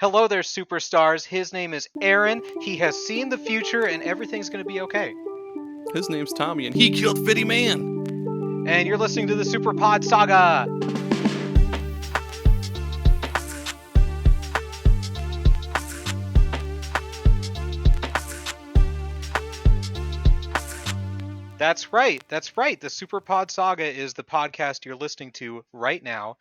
Hello there, superstars. His name is Aaron. He has seen the future, and everything's going to be okay. His name's Tommy, and he killed Fitty Man. And you're listening to the Super Pod Saga. That's right. The Super Pod Saga is the podcast you're listening to right now.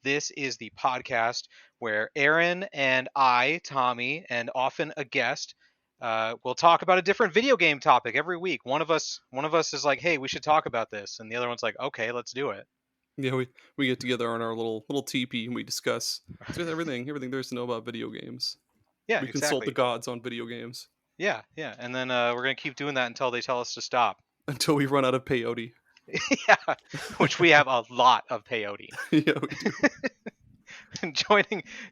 This is the podcast where Aaron and I, Tommy, and often a guest, will talk about a different video game topic every week. One of us is like, "Hey, we should talk about this," and the other one's like, "Okay, let's do it." Yeah, we get together on our little teepee and we discuss everything there is to know about video games. Yeah, We consult exactly. the gods on video games Yeah, and then we're gonna keep doing that until they tell us to stop. until we run out of peyote. Yeah, which we have a lot of peyote. Yeah, we do. And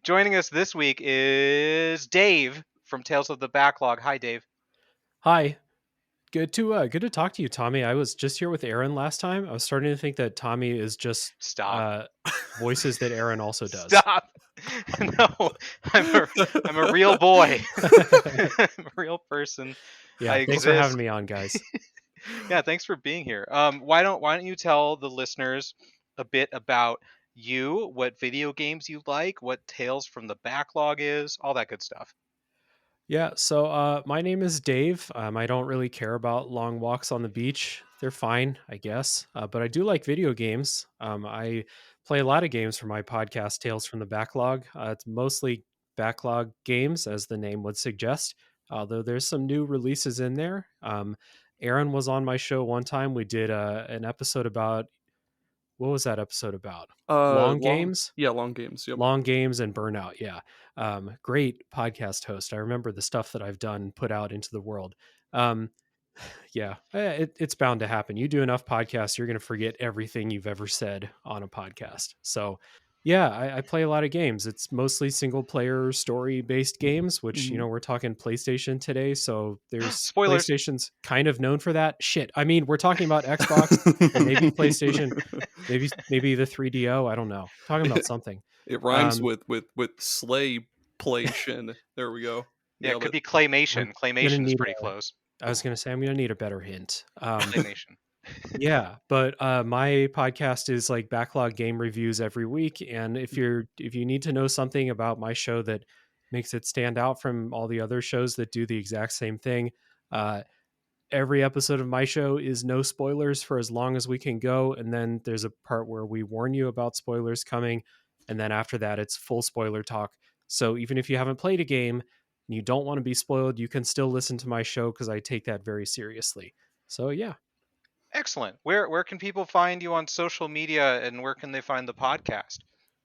joining us this week is Dave from Tales of the Backlog. Hi, Dave. Hi. Good to talk to you, Tommy. I was just here with Aaron last time. I was starting to think that Tommy is just Stop. Voices that Aaron also does. Stop. No, I'm a real boy. I'm a real person. Yeah, thanks for having me on, guys. Yeah, thanks for being here. Why don't you tell the listeners a bit about you, what video games you like, what Tales from the Backlog is, all that good stuff. Yeah, so my name is Dave. I don't really care about long walks on the beach. They're fine, I guess. But I do like video games. I play a lot of games for my podcast, Tales from the Backlog. It's mostly backlog games, as the name would suggest, although there's some new releases in there. Aaron was on my show one time. We did an episode about, what was that episode about? Long games? Yeah, long games. Yep. Long games and burnout. Yeah. Great podcast host. I remember the stuff that I've done, put out into the world. Yeah, it's bound to happen. You do enough podcasts, you're going to forget everything you've ever said on a podcast. So yeah, I play a lot of games. It's mostly single player story based games, which, you know, we're talking PlayStation today. So there's Spoilers. PlayStation's kind of known for that shit. I mean, we're talking about Xbox and maybe PlayStation, maybe the 3DO. I don't know. Talking about something. It rhymes with slay plation. There we go. Yeah, it could be claymation. Claymation's pretty close. I was going to say, I'm going to need a better hint. Claymation. Yeah, but my podcast is like backlog game reviews every week, and if you need to know something about my show that makes it stand out from all the other shows that do the exact same thing, every episode of my show is no spoilers for as long as we can go, and then there's a part where we warn you about spoilers coming, and then after that it's full spoiler talk. So even if you haven't played a game and you don't want to be spoiled, you can still listen to my show because I take that very seriously. So yeah. Excellent. Where can people find you on social media, and where can they find the podcast?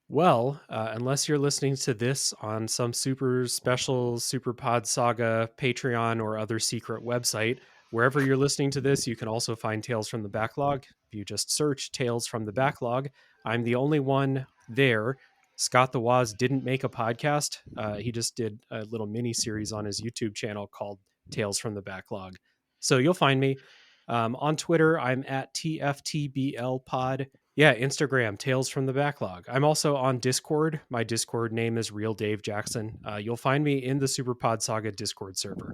Well, unless you're listening to this on some super special Super Pod Saga Patreon or other secret website, wherever you're listening to this, you can also find Tales from the Backlog. If you just search Tales from the Backlog, I'm the only one there. Scott the Woz didn't make a podcast. He just did a little mini series on his YouTube channel called Tales from the Backlog. So you'll find me. On Twitter, I'm at TFTBLpod. Yeah, Instagram, Tales from the Backlog. I'm also on Discord. My Discord name is Real Dave Jackson. You'll find me in the Super Pod Saga Discord server.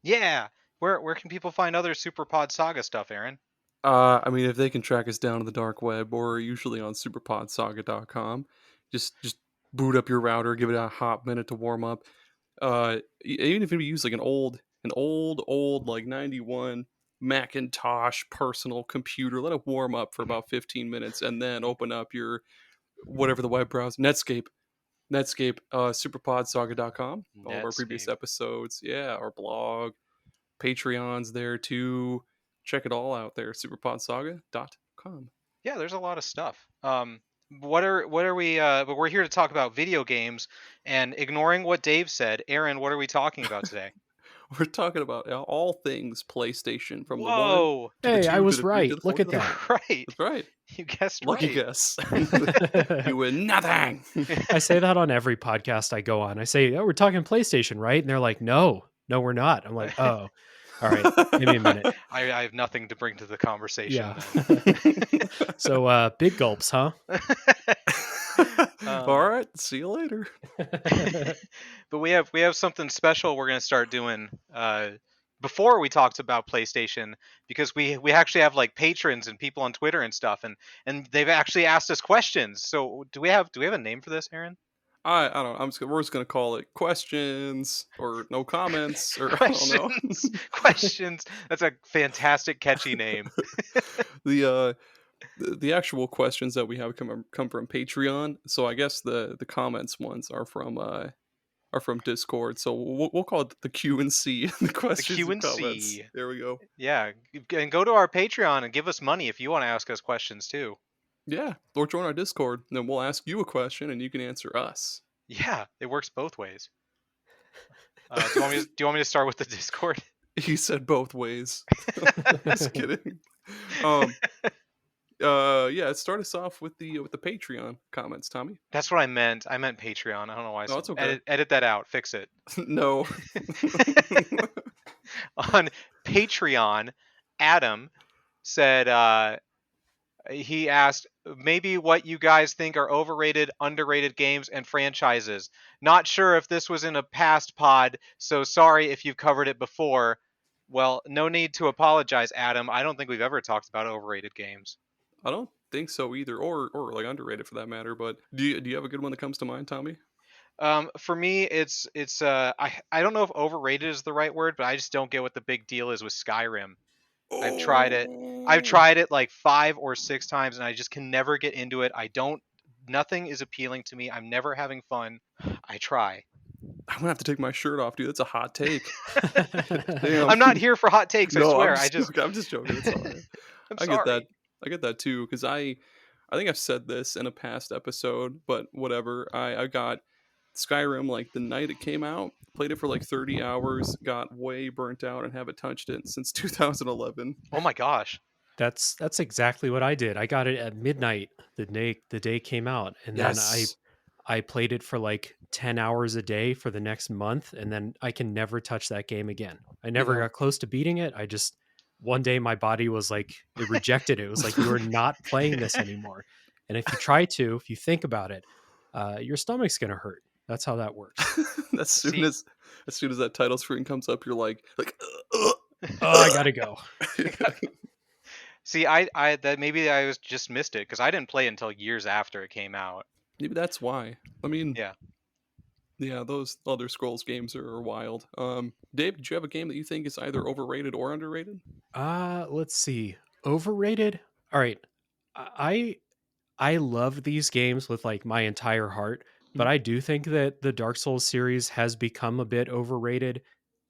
Yeah. Where can people find other Super Pod Saga stuff, Aaron? I mean, if they can track us down to the dark web, or usually on superpodsaga.com, just boot up your router, give it a hot minute to warm up. Even if you use like an old like 91 Macintosh personal computer, let it warm up for about 15 minutes, and then open up your whatever the web browser, Netscape, superpodsaga.com, all of our previous episodes, our blog, Patreon's there too. Check it all out there, superpodsaga.com. Yeah, there's a lot of stuff. What are we but we're here to talk about video games, and ignoring what Dave said, Aaron, what are we talking about today? We're talking about all things PlayStation, from Whoa. the 1 to the 2 I was to the right. 3 to the 4 Look at to the that. Right. That's right. You guessed Lucky right. guess. You win nothing. I say that on every podcast I go on. I say, "Oh, we're talking PlayStation, right?" And they're like, "No, we're not." I'm like, "Oh." All right, give me a minute. I have nothing to bring to the conversation. Yeah. Then. So big gulps, huh? All right, see you later. But we have something special we're gonna start doing before we talked about PlayStation, because we actually have like patrons and people on Twitter and stuff, and they've actually asked us questions. So do we have a name for this, Aaron? I don't know. We're just gonna call it questions or no comments or I don't know. Questions. That's a fantastic, catchy name. The actual questions that we have come from Patreon. So I guess the comments ones are from Discord. So we'll call it the Q and C. The questions Q and and comments. C. There we go. Yeah, and go to our Patreon and give us money if you want to ask us questions too. Yeah, or join our Discord, and then we'll ask you a question, and you can answer us. Yeah, it works both ways. Do you want me to start with the Discord? He said both ways. Just kidding. Yeah, start us off with the Patreon comments, Tommy. That's what I meant. I meant Patreon. I don't know why. No, it's okay. Edit that out. Fix it. No. On Patreon, Adam said he asked maybe what you guys think are overrated, underrated games and franchises. Not sure if this was in a past pod, so sorry if you've covered it before. Well, no need to apologize, Adam. I don't think we've ever talked about overrated games. I don't think so either, or like underrated for that matter. But do you have a good one that comes to mind, Tommy? For me, it's I don't know if overrated is the right word, but I just don't get what the big deal is with Skyrim. I've tried it like 5 or 6 times, and I just can never get into it. Nothing is appealing to me. I'm never having fun. I try. I'm gonna have to take my shirt off, dude. That's a hot take. Damn. I'm not here for hot takes. I swear. I'm just joking. It's all right. I'm sorry. I get that too, because I think I've said this in a past episode, but whatever. I got Skyrim like the night it came out, played it for like 30 hours, got way burnt out, and haven't touched it since 2011. Oh my gosh. That's exactly what I did. I got it at midnight the day it came out, and then I played it for like 10 hours a day for the next month, and then I can never touch that game again. I never got close to beating it. I just one day my body was like, it rejected it. It was like, you are not playing this anymore. And if you think about it, your stomach's gonna hurt. That's how that works. as soon as that title screen comes up, you're like, oh, I gotta go. See, I that maybe I was just missed it because I didn't play it until years after it came out. Maybe that's why. I mean, yeah, those Elder Scrolls games are wild. Dave, did you have a game that you think is either overrated or underrated? Let's see. Overrated? All right. I love these games with like my entire heart, but I do think that the Dark Souls series has become a bit overrated,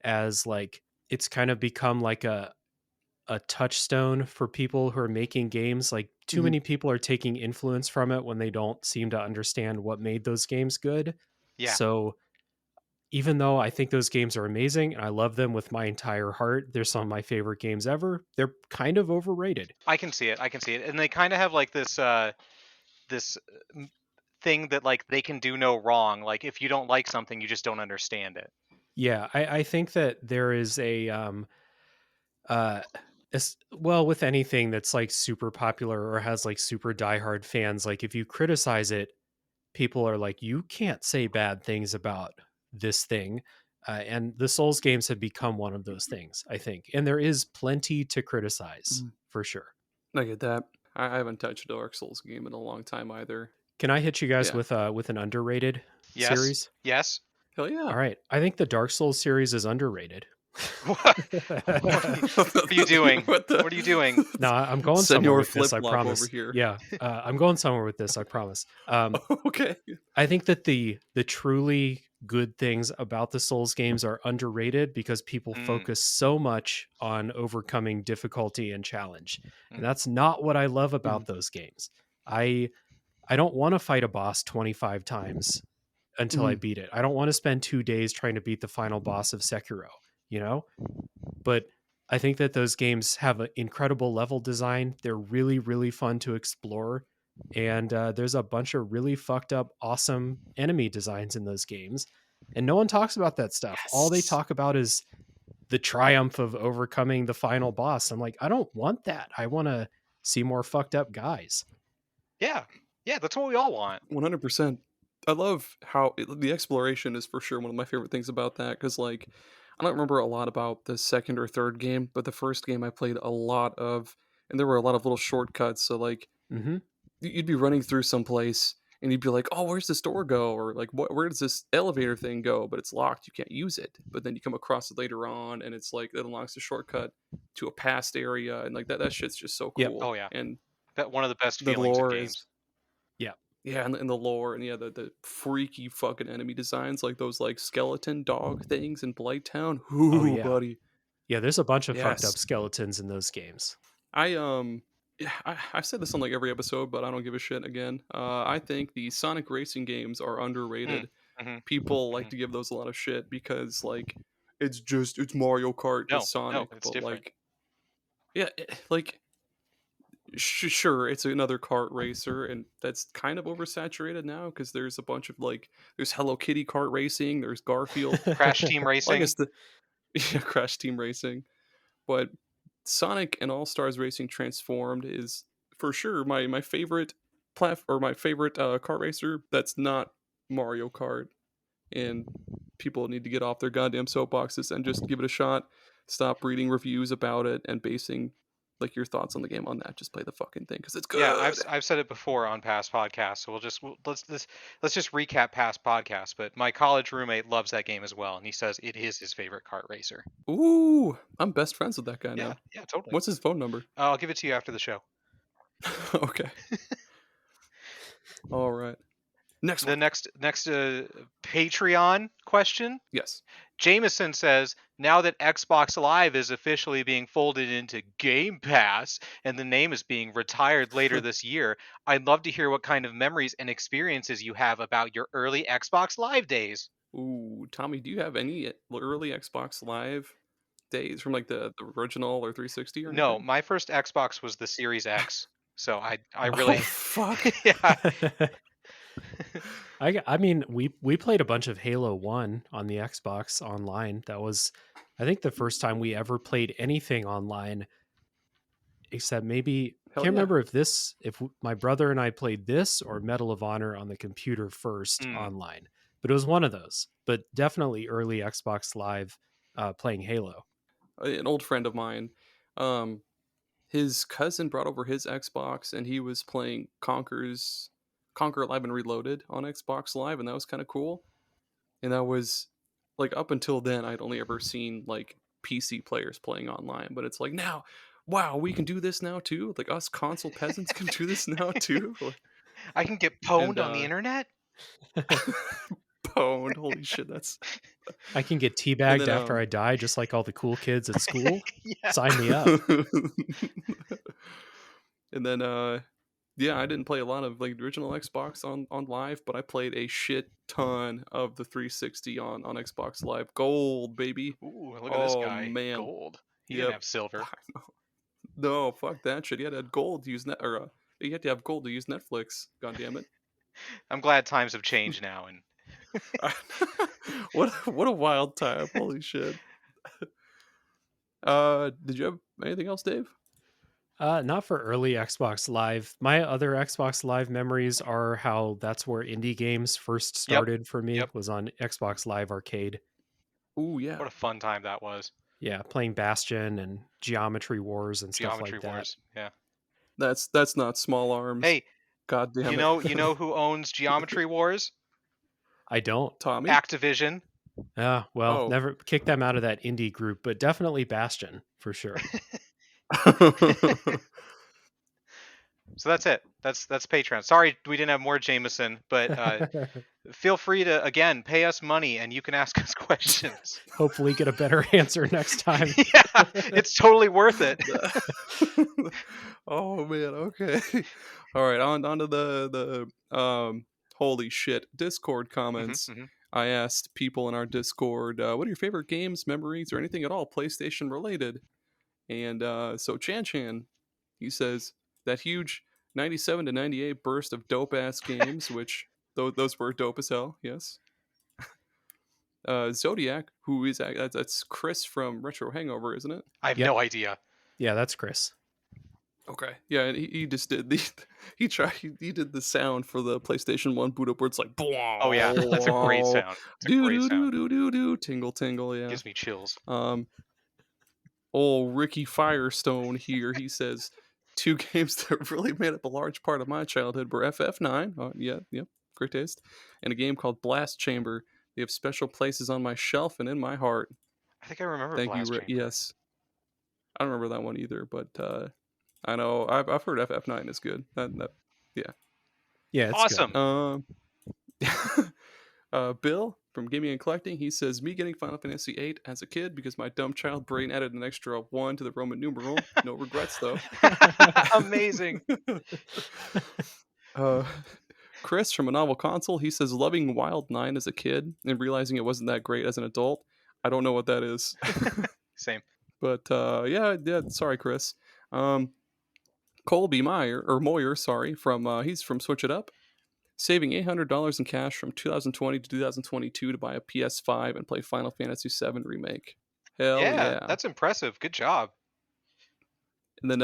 as like it's kind of become like a touchstone for people who are making games. Like too many people are taking influence from it when they don't seem to understand what made those games good. Yeah. So even though I think those games are amazing and I love them with my entire heart, they're some of my favorite games ever, they're kind of overrated. I can see it. And they kind of have like this thing that like they can do no wrong. Like if you don't like something, you just don't understand it. Yeah, I think that there is well, with anything that's like super popular or has like super diehard fans, like if you criticize it, people are like, you can't say bad things about this thing. And the Souls games have become one of those things, I think. And there is plenty to criticize, for sure. I get that. I haven't touched a Dark Souls game in a long time either. Can I hit you guys with an underrated series? Yes. Hell yeah. All right. I think the Dark Souls series is underrated. What are you doing? What are you doing? No, I'm going somewhere with this, I promise. Over here. Yeah, I'm going somewhere with this, I promise. Okay. I think that the truly good things about the Souls games are underrated because people focus so much on overcoming difficulty and challenge. And that's not what I love about those games. I don't want to fight a boss 25 times until I beat it. I don't want to spend 2 days trying to beat the final boss of Sekiro, you know? But I think that those games have an incredible level design. They're really, really fun to explore. And there's a bunch of really fucked up, awesome enemy designs in those games. And no one talks about that stuff. Yes. All they talk about is the triumph of overcoming the final boss. I'm like, I don't want that. I want to see more fucked up guys. Yeah, that's what we all want. 100%. I love how the exploration is for sure one of my favorite things about that, because like I don't remember a lot about the second or third game, but the first game I played a lot of, and there were a lot of little shortcuts. So like Mm-hmm. you'd be running through some place and you'd be like, oh, where's this door go? Or like, where does this elevator thing go? But it's locked. You can't use it. But then you come across it later on and it's like, it unlocks a shortcut to a past area. And like that shit's just so Yep. cool. Oh yeah, And that one of the best the feelings of lore games. is, Yeah. yeah, and the lore and yeah, the freaky fucking enemy designs, like those like skeleton dog things in Blighttown. Ooh, yeah. buddy. Yeah, there's a bunch of fucked Yes. up skeletons in those games. Yeah, I've said this on like every episode, but I don't give a shit again. I think the Sonic racing games are underrated. Mm-hmm. People like to give those a lot of shit because like it's Mario Kart with No, Sonic, it's but different. like yeah, like sure it's another kart racer, and that's kind of oversaturated now because there's a bunch of like there's Hello Kitty kart racing, there's Garfield. Crash Team Well, I Racing. guess the yeah, Crash Team Racing. But Sonic and All Stars Racing Transformed is for sure my favorite my favorite kart racer. That's not Mario Kart, and people need to get off their goddamn soapboxes and just give it a shot. Stop reading reviews about it and basing like your thoughts on the game on that. Just play the fucking thing because it's good. Yeah, I've said it before on past podcasts, so let's just recap past podcasts. But my college roommate loves that game as well, and he says it is his favorite kart racer. Ooh, I'm best friends with that guy Yeah, now. yeah, totally. What's his phone number? I'll give it to you after the show. Okay. All right. Next The one. next Patreon question. Yes. Jamison says, now that Xbox Live is officially being folded into Game Pass and the name is being retired later this year, I'd love to hear what kind of memories and experiences you have about your early Xbox Live days. Ooh, Tommy, do you have any early Xbox Live days from like the original or 360 or No, anything? my first Xbox was the Series X. So I Oh really fuck. yeah. I mean, we played a bunch of Halo 1 on the Xbox online. That was, I think, the first time we ever played anything online, except maybe Hell can't yeah. remember if my brother and I played this or Medal of Honor on the computer first online, but it was one of those. But definitely early Xbox Live, playing Halo. An old friend of mine, his cousin brought over his Xbox and he was playing Conquer Live and Reloaded on Xbox Live, and that was kind of cool. And that was like up until then I'd only ever seen like PC players playing online, but it's like now, wow, we can do this now too. Like us console peasants can do this now too. I can get pwned And on the internet. pwned, holy shit, that's. I can get teabagged after I die, just like all the cool kids at school. Yeah. Sign me up. And then yeah, I didn't play a lot of like the original Xbox on Live, but I played a shit ton of the 360 on Xbox Live Gold, baby. Ooh, look at this guy. Man. Gold. He didn't have silver. No, fuck that shit. You had to have gold to use you had to have gold to use Netflix. God damn it. I'm glad times have changed now, and what a wild time. Holy shit. Did you have anything else, Dave? Not for early Xbox Live. My other Xbox Live memories are how that's where indie games first started for me. Yep. Was on Xbox Live Arcade. Ooh, yeah. What a fun time that was. Yeah, playing Bastion and Geometry Wars and stuff like that. Geometry Wars. Yeah. That's not Small Arms. Hey, God damn it. you know who owns Geometry Wars? I don't. Tommy? Activision. Never kick them out of that indie group, but definitely Bastion for sure. So that's it. That's Patreon. Sorry we didn't have more Jameson, but feel free to again pay us money and you can ask us questions. Hopefully get a better answer next time. Yeah, it's totally worth it. Oh man, okay. All right, on to the holy shit Discord comments. Mm-hmm. I asked people in our Discord, what are your favorite games, memories, or anything at all PlayStation related? And so Chan, he says that huge 97 to 98 burst of dope ass games, which those were dope as hell, yes. Zodiac, who is that's Chris from Retro Hangover, isn't it? I have Yep. no idea. Yeah, that's Chris. Okay, yeah, and he just did the he did the sound for the PlayStation 1 boot up where it's like Oh yeah, that's a great sound. It's a do great do sound. do do do do tingle tingle, yeah. Gives me chills. Old Ricky Firestone here, he says 2 games that really made up a large part of my childhood were FF9, yeah, great taste, and a game called Blast Chamber. They have special places on my shelf and in my heart. I think I remember Thank Blast you, Chamber. yes. I don't remember that one either, but I know I've heard FF9 is good. Yeah. Yeah, it's Awesome. Bill from Gaming and Collecting, he says, me getting Final Fantasy VIII as a kid because my dumb child brain added an extra 1 to the Roman numeral. No regrets, though. Amazing. Chris from A Novel Console, he says, loving Wild 9 as a kid and realizing it wasn't that great as an adult. I don't know what that is. Same. But yeah, sorry, Chris. Colby Moyer, sorry, from he's from Switch It Up, saving $800 in cash from 2020 to 2022 to buy a PS5 and play Final Fantasy VII Remake. Hell yeah. That's impressive. Good job. And then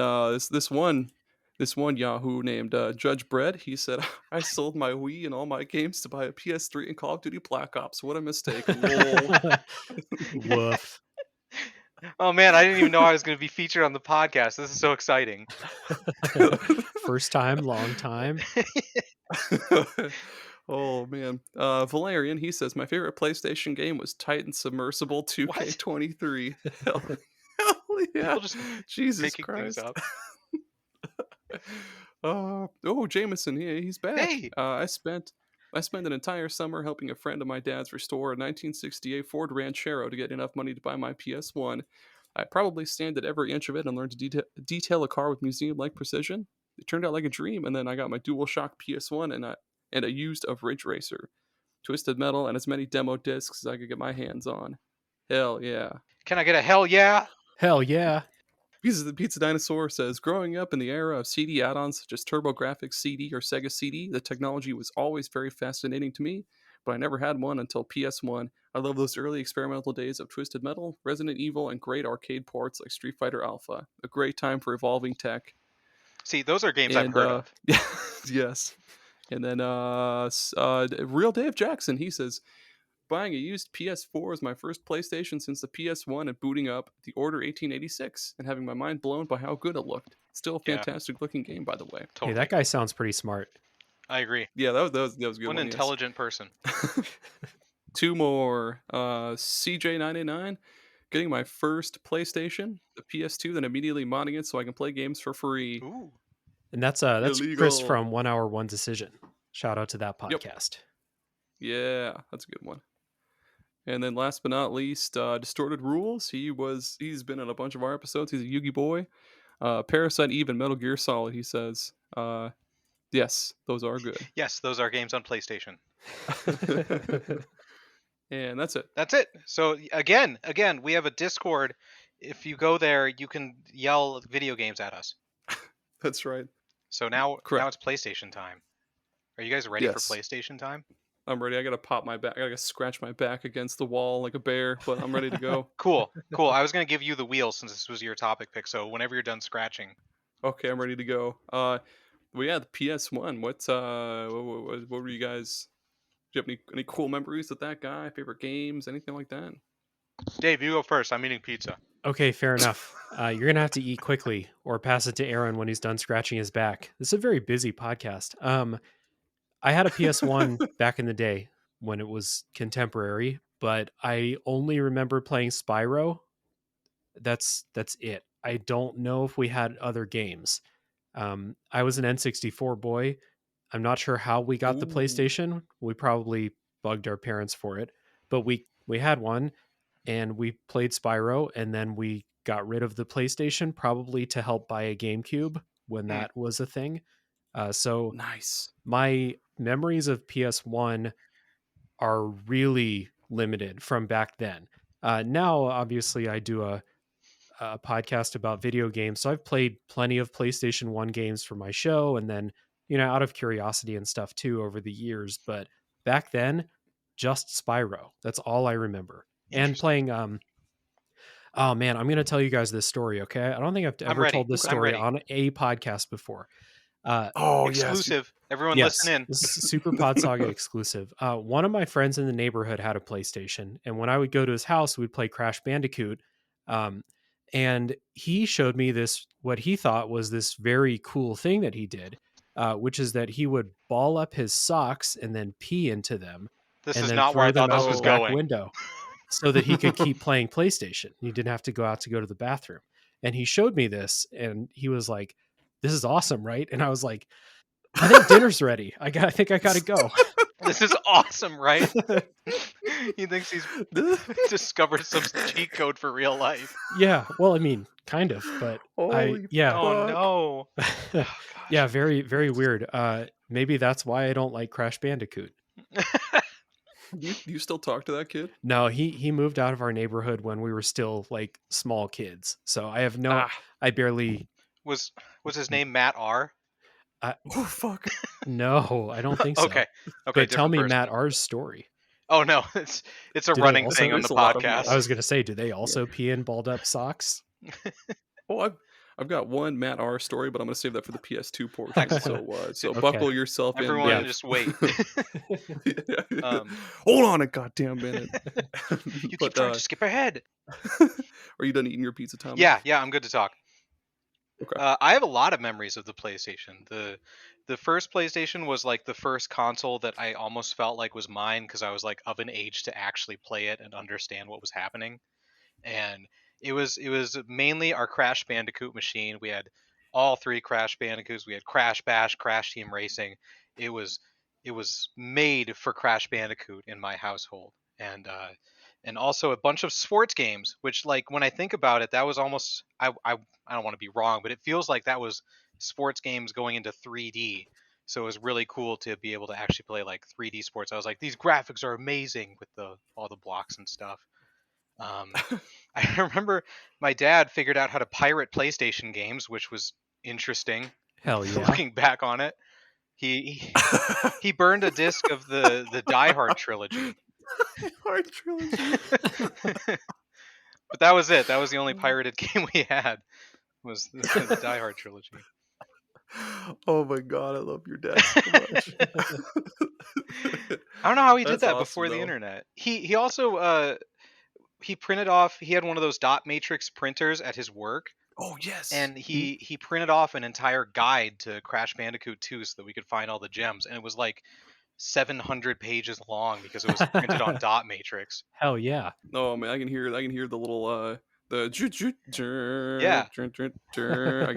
this one Yahoo named Judge Bread, he said, I sold my Wii and all my games to buy a PS3 and Call of Duty Black Ops. What a mistake. Lol. Woof. Oh man, I didn't even know I was going to be featured on the podcast. This is so exciting. First time, long time. Oh man. Valerian, he says, my favorite PlayStation game was Titan Submersible 2K23. Hell yeah. People just Jesus making Christ. things up. Jameson, he's back. Hey. I spent an entire summer helping a friend of my dad's restore a 1968 Ford Ranchero to get enough money to buy my PS1. I probably sanded every inch of it and learned to detail a car with museum-like precision. It turned out like a dream, and then I got my DualShock PS1 and a used of Ridge Racer, Twisted Metal, and as many demo discs as I could get my hands on. Hell yeah. Can I get a hell yeah? Hell yeah. The Pizza Dinosaur says, growing up in the era of CD add-ons such as TurboGrafx CD or Sega CD, the technology was always very fascinating to me, but I never had one until PS1. I love those early experimental days of Twisted Metal, Resident Evil, and great arcade ports like Street Fighter Alpha. A great time for evolving tech. See, those are games I've heard of. Yes. And then Real Dave Jackson, he says, buying a used PS4 was my first PlayStation since the PS1 and booting up the Order 1886 and having my mind blown by how good it looked. Still a fantastic looking game, by the way. Totally. Hey, that guy sounds pretty smart. I agree. Yeah, that was a good one. One intelligent person. 2 more. CJ989, getting my first PlayStation, the PS2, then immediately modding it so I can play games for free. Ooh. And that's Illegal. Chris from 1 Hour 1 Decision. Shout out to that podcast. Yep. Yeah, that's a good one. And then last but not least, Distorted Rules. He's been in a bunch of our episodes. He's a Yugi boy. Parasite Eve and Metal Gear Solid, he says. Yes, those are good. Yes, those are games on PlayStation. And that's it. That's it. So again, we have a Discord. If you go there, you can yell video games at us. That's right. So now it's PlayStation time. Are you guys ready for PlayStation time? I'm ready. I gotta pop my back. I gotta scratch my back against the wall like a bear, but I'm ready to go. Cool. I was gonna give you the wheel since this was your topic pick. So whenever you're done scratching. Okay, I'm ready to go. Well, yeah, the PS1. What were you guys? Do you have any cool memories with that guy? Favorite games? Anything like that? Dave, you go first. I'm eating pizza. Okay, fair enough. You're going to have to eat quickly or pass it to Aaron when he's done scratching his back. This is a very busy podcast. I had a PS1 back in the day when it was contemporary, but I only remember playing Spyro. That's it. I don't know if we had other games. I was an N64 boy. I'm not sure how we got the PlayStation. We probably bugged our parents for it, but we had one and we played Spyro, and then we got rid of the PlayStation probably to help buy a GameCube when that was a thing. So nice. My memories of PS1 are really limited from back then. Now, obviously, I do a podcast about video games, so I've played plenty of PlayStation 1 games for my show, and then, out of curiosity and stuff too over the years. But back then, just Spyro. That's all I remember. And playing oh man, I'm going to tell you guys this story, okay? I don't think I've ever told this story on a podcast before. Exclusive. Yes. Everyone listen in. This is Super Pod Saga exclusive. One of my friends in the neighborhood had a PlayStation, and when I would go to his house, we'd play Crash Bandicoot. And he showed me this, what he thought was this very cool thing that he did, which is that he would ball up his socks and then pee into them. This and is then not where I thought this was going. Window, so that he could keep playing PlayStation. He didn't have to go out to go to the bathroom. And he showed me this, and he was like, "This is awesome, right?" And I was like, "I think dinner's ready. I think I gotta go." This is awesome, right? He thinks he's discovered some cheat code for real life. Yeah, well, I mean, kind of, but Oh no. Yeah, very, very weird. Maybe that's why I don't like Crash Bandicoot. Do you still talk to that kid? No, he moved out of our neighborhood when we were still like small kids. So I have I barely. Was his name Matt R? Oh fuck. No, I don't think so. Okay. But tell me Matt R's story. Oh no, it's a running thing on the podcast. I was gonna say, do they also pee in balled up socks? Oh, I've got one Matt R story, but I'm gonna save that for the PS2 portion. So buckle yourself in. Everyone, just wait. Hold on a goddamn minute. You keep trying to skip ahead. Are you done eating your pizza, Tom? Yeah, I'm good to talk. Okay. I have a lot of memories of the PlayStation. The first PlayStation was like the first console that I almost felt like was mine because I was like of an age to actually play it and understand what was happening. And it was mainly our Crash Bandicoot machine. We had all 3 Crash Bandicoots. We had Crash Bash, Crash Team Racing. It was made for Crash Bandicoot in my household. And also a bunch of sports games, which like when I think about it, that was almost I don't want to be wrong, but it feels like that was sports games going into 3D. So it was really cool to be able to actually play like 3D sports. I was like, these graphics are amazing with all the blocks and stuff. I remember my dad figured out how to pirate PlayStation games, which was interesting. Hell yeah! Looking back on it, he burned a disc of the Die Hard trilogy. Hard trilogy. But that was it. That was the only pirated game we had. Was the Die Hard trilogy. Oh my god, I love your dad so much. I don't know how he did that before the internet. He also he printed off. He had one of those dot matrix printers at his work. Oh yes. And he printed off an entire guide to Crash Bandicoot 2 so that we could find all the gems, and it was like 700 pages long because it was printed on dot matrix. Hell yeah! Oh man, I can hear the little I can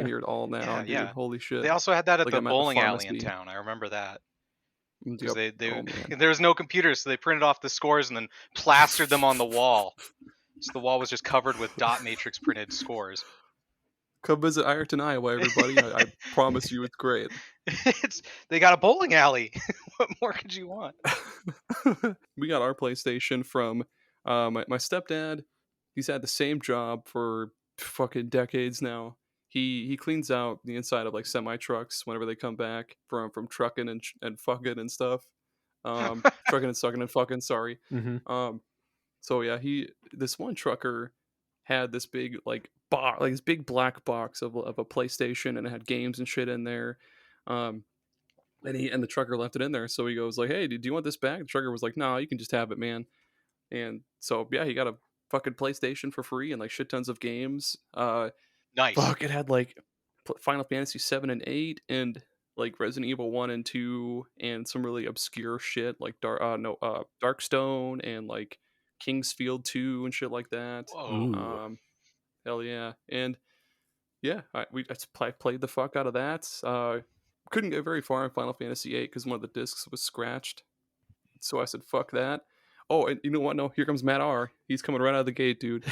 hear it all now. Yeah. Holy shit! They also had that at the bowling alley in town. I remember that. Because there was no computers, so they printed off the scores and then plastered them on the wall. So the wall was just covered with dot matrix printed scores. Come visit Ironton, Iowa, everybody. I promise you it's great. They got a bowling alley. What more could you want? We got our PlayStation from my stepdad. He's had the same job for fucking decades now. He cleans out the inside of like semi trucks whenever they come back from trucking and fucking and stuff. Trucking and sucking and fucking. Sorry. Mm-hmm. So yeah, this one trucker had this big like box, like this big black box of a PlayStation, and it had games and shit in there. And the trucker left it in there. So he goes like, "Hey, do you want this back?" The trucker was like, "No, you can just have it, man." And so yeah, he got a fucking PlayStation for free and like shit tons of games. Nice. Fuck, it had like Final Fantasy 7 and 8 and like Resident Evil 1 and 2 and some really obscure shit like Darkstone and like Kingsfield 2 and shit like that. Whoa. Hell yeah. And yeah, I played the fuck out of that. Couldn't get very far in Final Fantasy 8 because one of the discs was scratched. So I said, fuck that. Oh, and you know what? No, here comes Matt R. He's coming right out of the gate, dude.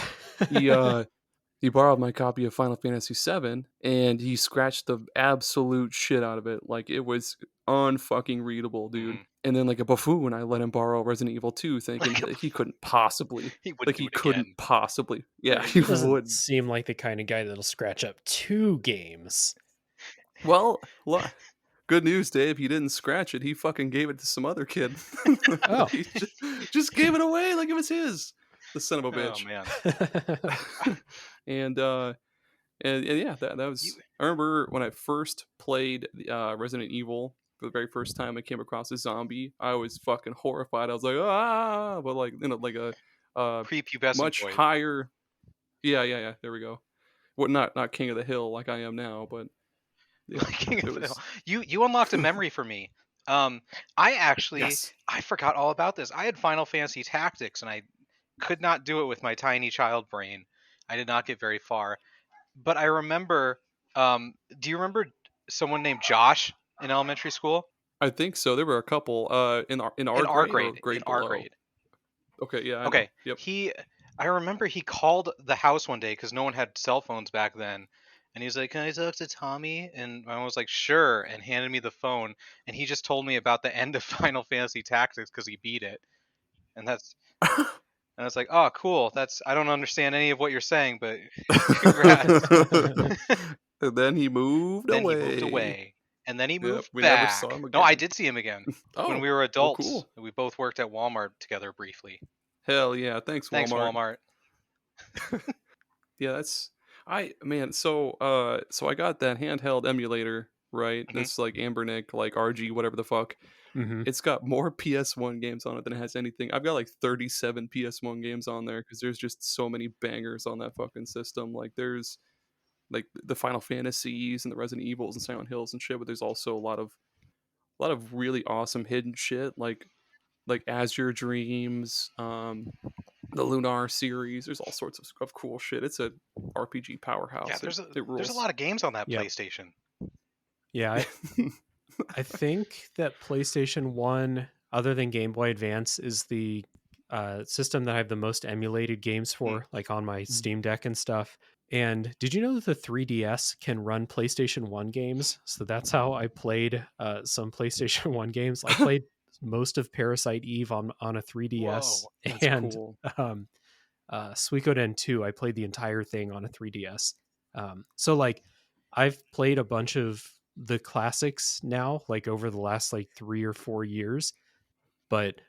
He borrowed my copy of Final Fantasy 7 and he scratched the absolute shit out of it. Like it was unfucking readable, dude. And then like a buffoon, I let him borrow Resident Evil 2 thinking that he couldn't possibly. He couldn't possibly. Yeah, he would. Seem like the kind of guy that'll scratch up 2 games. Well, Good news, Dave. He didn't scratch it. He fucking gave it to some other kid. Oh. He just gave it away like it was his. The son of a Oh bitch. man. And yeah, that was. You- I remember when I first played Resident Evil for the very first time. I came across a zombie. I was fucking horrified. I was like, ah, but like like a Prepubescent much boy. higher. Yeah. There we go. What not King of the Hill like I am now, but yeah, King it of the was. Hill. You unlocked a memory for me. I actually Yes. I forgot all about this. I had Final Fantasy Tactics, and I could not do it with my tiny child brain. I did not get very far. But I remember. Do you remember someone named Josh in elementary school? I think so. There were a couple in our In our grade or grade. In grade our below. grade. Okay, yeah, I know. Okay. Yep. I remember he called the house one day because no one had cell phones back then. And he was like, "Can I talk to Tommy?" And I was like, "Sure," and handed me the phone. And he just told me about the end of Final Fantasy Tactics because he beat it. And I was like, "Oh, cool. I don't understand any of what you're saying, but congrats." And then he moved Then away. he moved away. And then he Yep, moved we back. never saw him No, I again. did see him again when Oh, we were well, adults. cool. We both worked at Walmart together briefly. Hell yeah! Thanks, Thanks, Walmart. Yeah, that's so I got that handheld emulator, right? Mhm. This like Ambernick, like RG, whatever the fuck. Mhm. It's got more PS1 games on it than it has anything. I've got like 37 PS1 games on there because there's just so many bangers on that fucking system. Like there's like the Final Fantasies and the Resident Evils and Silent Hills and shit, but there's also a lot of really awesome hidden shit like As Your Dreams, the Lunar series. There's all sorts of cool shit. It's a RPG powerhouse. Yeah, It there's rules. a lot of games on that Yep. PlayStation. Yeah, I think that PlayStation 1, other than Game Boy Advance, is the system that I have the most emulated games for, like on my Steam Deck and stuff. And did you know that the 3DS can run PlayStation 1 games? So that's how I played some PlayStation 1 games. I played most of Parasite Eve on a 3DS. Whoa, that's And cool. Suikoden 2, I played the entire thing on a 3DS. So like I've played a bunch of the classics now, like over the last like 3 or 4 years, but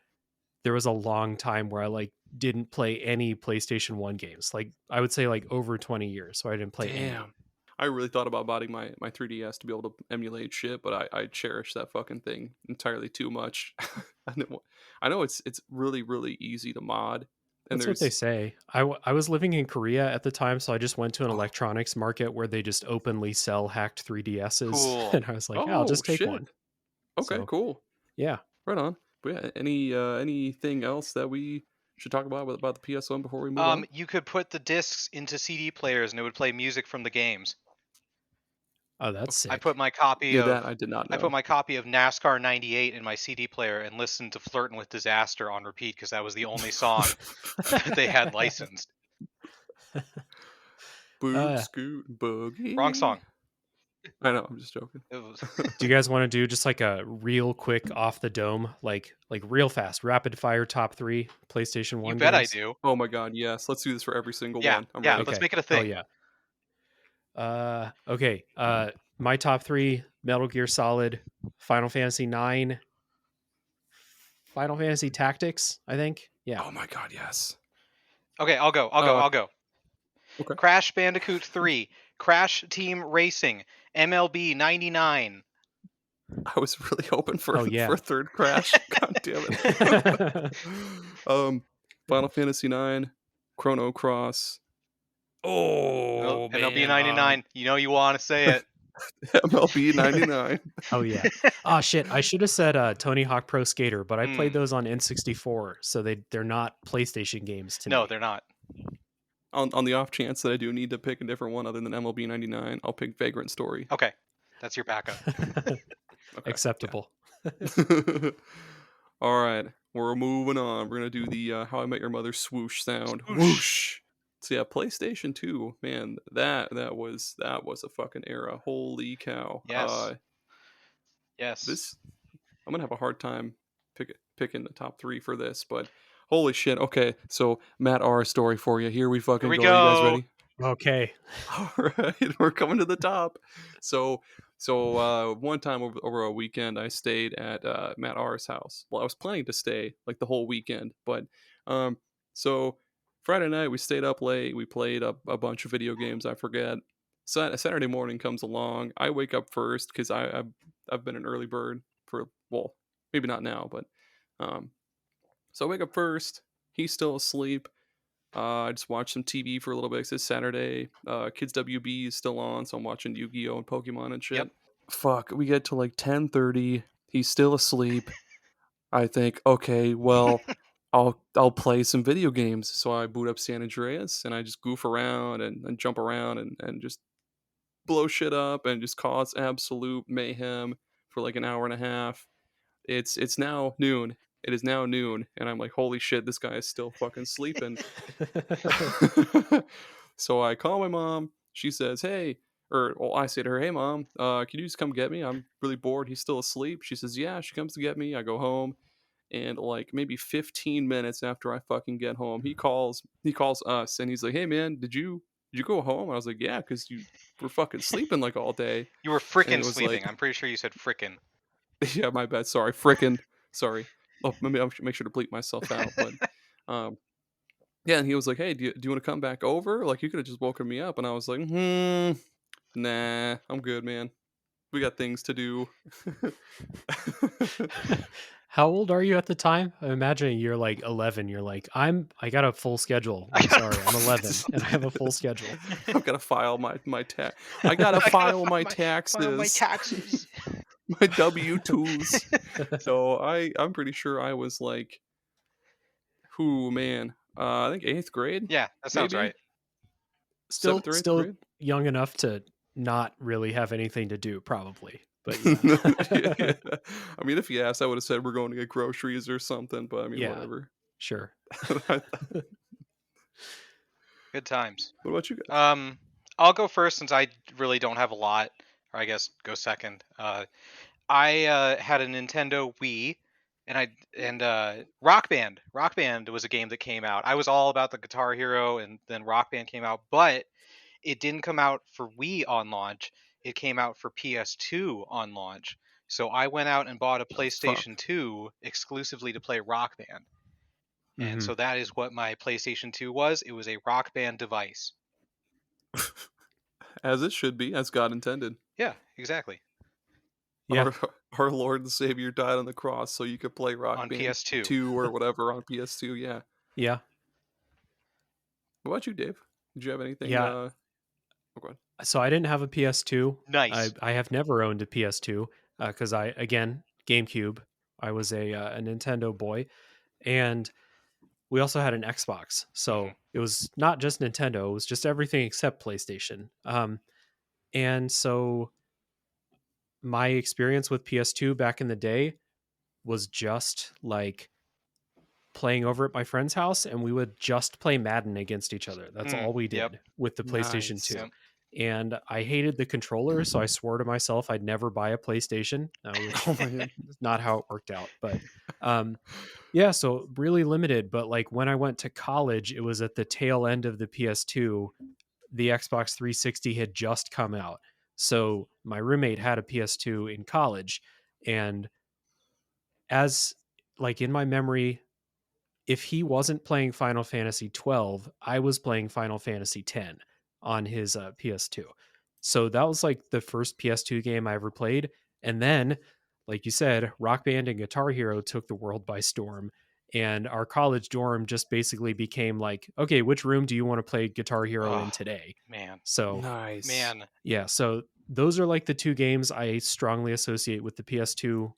there was a long time where I like didn't play any PlayStation 1 games. Like I would say like over 20 years, so I didn't play any. Damn. I really thought about buying my 3DS to be able to emulate shit, but I cherish that fucking thing entirely too much. I know it's really really easy to mod, and That's what they say. I was living in Korea at the time, so I just went to an electronics market where they just openly sell hacked 3DSs. Cool. And I was like, I'll just take shit. one. Okay, So, cool. Yeah. Right on. But yeah, anything else that we should talk about the PS1 before we move on? You could put the discs into CD players and it would play music from the games. Oh, that's sick. I put my copy Yeah, of that I did not know. I put my copy of NASCAR '98 in my CD player and listened to "Flirtin' with Disaster" on repeat because that was the only song that they had licensed. Boot scoot boogie. Wrong song. I know. I'm just joking. It was Do you guys want to do just like a real quick off the dome, like real fast, rapid fire top 3 PlayStation 1 you bet games? I do. Oh my god, yes. Let's do this for every single Yeah, one. I'm yeah. ready. Let's Okay. make it a thing. Oh yeah. Okay. My top 3: Metal Gear Solid, Final Fantasy 9, Final Fantasy Tactics, I think. Yeah. Oh my god, yes. Okay, I'll go. I'll go. Okay. Crash Bandicoot 3, Crash Team Racing, MLB 99. I was really hoping for Oh, yeah. for a third Crash. God damn it. Final Fantasy 9, Chrono Cross. Oh, MLB man, 99. You know you want to say it. MLB 99. Oh yeah. Oh shit. I should have said Tony Hawk Pro Skater, but I played those on N64, so they're not PlayStation games to me. No, they're not. On the off chance that I do need to pick a different one other than MLB 99, I'll pick Vagrant Story. Okay, that's your backup. Okay, Acceptable. yeah. All right, we're moving on. We're gonna do the How I Met Your Mother swoosh sound. Whoosh. So yeah, PlayStation 2, man, that was a fucking era. Holy cow. Yes. Yes. I'm gonna have a hard time picking the top 3 for this, but holy shit. Okay, so Matt R. story for you. Here we fucking Here we go. You guys go. ready? Okay. All right, we're coming to the top. So So one time over a weekend, I stayed at Matt R's house. Well, I was planning to stay like the whole weekend, but um, so Friday night we stayed up late. We played a bunch of video games. I forget. Saturday morning comes along. I wake up first because I've been an early bird for, well, maybe not now, but um, so I wake up first. He's still asleep. I just watched some TV for a little bit 'cause it's Saturday. Kids WB is still on, so I'm watching Yu-Gi-Oh and Pokemon and Yep. shit. Fuck, we get to like 10:30. He's still asleep. I think, okay, well, I'll play some video games. So I boot up San Andreas and I just goof around and jump around and just blow shit up and just cause absolute mayhem for like an hour and a half. It's now noon. It is now noon, and I'm like, holy shit, this guy is still fucking sleeping. So I call my mom. She says, hey, or well, I say to her, hey mom, can you just come get me? I'm really bored. He's still asleep. She says, yeah. She comes to get me. I go home, and like maybe 15 minutes after I fucking get home, he calls us, and he's like, hey man, did you go home? I was like, yeah, because you were fucking sleeping like all day. You were And frickin' it was sleeping. like, I'm pretty sure you said frickin'. yeah, my bad. Sorry, frickin'. Sorry. Oh, maybe I should make sure to bleep myself out. But um, yeah, and he was like, "Hey, do you want to come back over? Like, you could have just woken me up." And I was like, nah, I'm good, man. We got things to do." How old are you at the time? I'm imagining you're like 11. You're like, I got a full schedule. I I'm got a sorry, I'm full 11 schedule. and I have a full schedule. I've got to file my tax. I gotta file my taxes, taxes. my W-2s. So I'm pretty sure I was like, who man? I think 8th grade, Yeah, that sounds maybe right. Still 7th or 8th still grade. young enough to not really have anything to do, probably. But yeah. Yeah. I mean, if you asked, I would have said we're going to get groceries or something. But I mean, Yeah, whatever. sure. Good times. What about you guys? I'll go first since I really don't have a lot, or I guess go second. I had a Nintendo Wii, and Rock Band. Rock Band was a game that came out. I was all about the Guitar Hero, and then Rock Band came out, but it didn't come out for Wii on launch. It came out for PS2 on launch. So I went out and bought a Oh, fuck. PlayStation 2 exclusively to play Rock Band. And Mhm. so that is what my PlayStation 2 was. It was a Rock Band device. As it should be, as God intended. Yeah, exactly. Yeah. Our Lord and Savior died on the cross so you could play Rock On Band PS2. 2 or whatever on PS2. Yeah. Yeah. What about you, Dave? Did you have anything? Yeah. Oh, go ahead. So I didn't have a PS2. Nice. I have never owned a PS2 because I, again, GameCube. I was a Nintendo boy, and we also had an Xbox. So it was not just Nintendo; it was just everything except PlayStation. And so my experience with PS2 back in the day was just like playing over at my friend's house, and we would just play Madden against each other. That's all we Yep. did with the PlayStation Nice. 2. Yep. And I hated the controller, so I swore to myself I'd never buy a PlayStation, which Oh man. is not how it worked out. But yeah, so really limited. But like when I went to college, it was at the tail end of the PS2. The Xbox 360 had just come out. So my roommate had a PS2 in college. And as like in my memory, if he wasn't playing Final Fantasy 12, I was playing Final Fantasy 10 on his PS2. So that was like the first PS2 game I ever played. And then, like you said, Rock Band and Guitar Hero took the world by storm. And our college dorm just basically became like, okay, which room do you want to play Guitar Hero in Oh, today? man. So, Nice. Man. yeah, so those are like the two games I strongly associate with the PS2.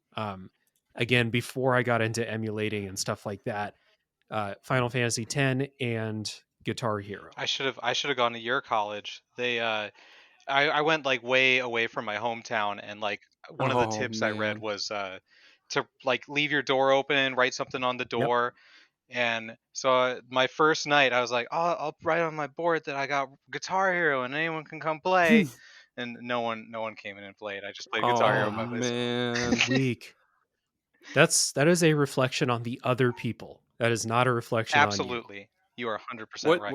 Again, before I got into emulating and stuff like that, Final Fantasy X and Guitar Hero. I should have gone to your college. I went like way away from my hometown, and like one of the Oh tips I read man. was to like leave your door open, write something on the Yep. door. And so my first night I was like, oh, I'll write on my board that I got Guitar Hero and anyone can come play. And no one came in and played. I just played Guitar Hero Oh by myself. man. Weak. That is a reflection on the other people. That is not a reflection on you. Absolutely. You are 100% What right.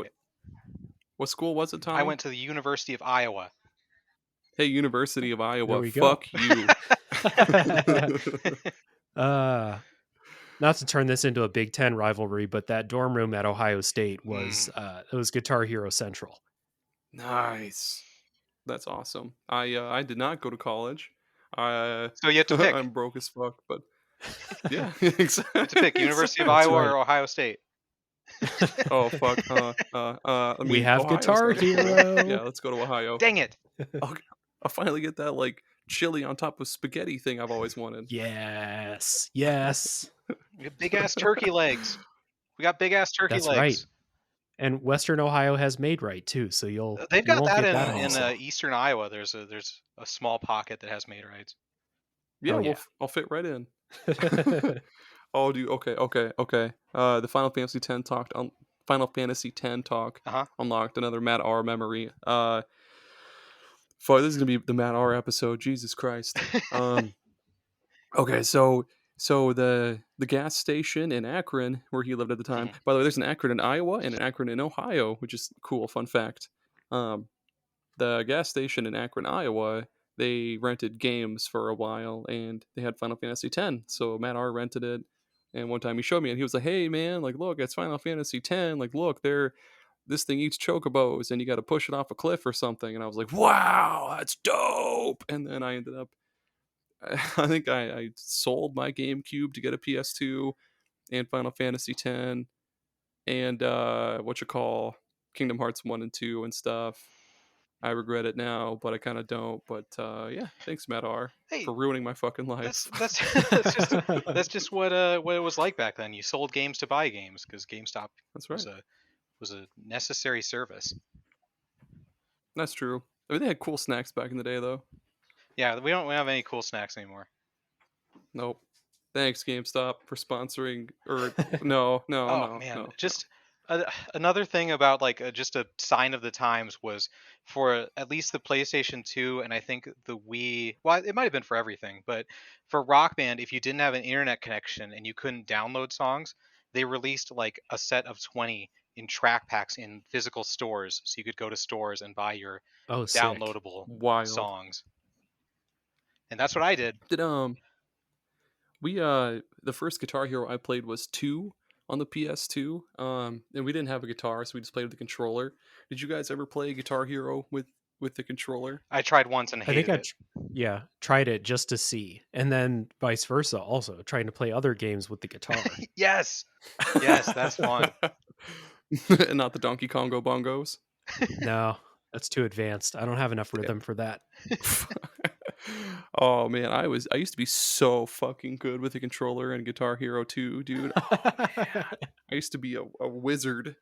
what school was it, I Tommy? went to the University of Iowa. Hey, University of There Iowa, we go. fuck you. Not to turn this into a Big Ten rivalry, but that dorm room at Ohio State was it was Guitar Hero Central. Nice. That's awesome. I did not go to college. So you have to pick. I'm broke as fuck, but yeah, You have to pick University of Iowa or Ohio State. Oh fuck. We have Ohio Guitar State. Hero. Yeah, let's go to Ohio. Dang it! I'll finally get that like chili on top of spaghetti thing I've always wanted. Yes. We got big ass turkey legs. We got big ass turkey That's legs. right. And Western Ohio has Made Right too, so They've got that in also. Eastern Iowa. There's a small pocket that has Made Rights. Yeah, yeah. I'll fit right in. Oh, dude. Okay. The Final Fantasy X talk unlocked another Matt R memory. Fuck, this is gonna be the Matt R episode. Jesus Christ. Okay, so the gas station in Akron, where he lived at the time. By the way, there's an Akron in Iowa and an Akron in Ohio, which is cool. Fun fact. The gas station in Akron, Iowa, they rented games for a while, and they had Final Fantasy X. So Matt R rented it, and one time he showed me, and he was like, "Hey man, like look, it's Final Fantasy X. Like look, this thing eats chocobos, and you got to push it off a cliff or something." And I was like, "Wow, that's dope!" And then I ended up. I think I sold my GameCube to get a PS2 and Final Fantasy X and Kingdom Hearts 1 and 2 and stuff. I regret it now, but I kind of don't. But yeah, thanks Matt R for ruining my fucking life. That's just what it was like back then. You sold games to buy games because GameStop was a necessary service. That's true. I mean, they had cool snacks back in the day, though. Yeah, we don't have any cool snacks anymore. Nope. Thanks, GameStop, for sponsoring. Or no. Man, just another thing about just a sign of the times was for at least the PlayStation 2 and I think the Wii. Well, it might have been for everything, but for Rock Band, if you didn't have an internet connection and you couldn't download songs, they released like a set of 20 in track packs in physical stores, so you could go to stores and buy your downloadable songs. And that's what I did. The first Guitar Hero I played was 2 on the PS2. And we didn't have a guitar, so we just played with the controller. Did you guys ever play Guitar Hero with the controller? I tried once and hated it. Tried it just to see, and then vice versa. Also, trying to play other games with the guitar. Yes, that's fun. And not the Donkey Kongo bongos. No, that's too advanced. I don't have enough rhythm for that. Oh man, I used to be so fucking good with the controller in Guitar Hero 2, dude. I used to be a wizard.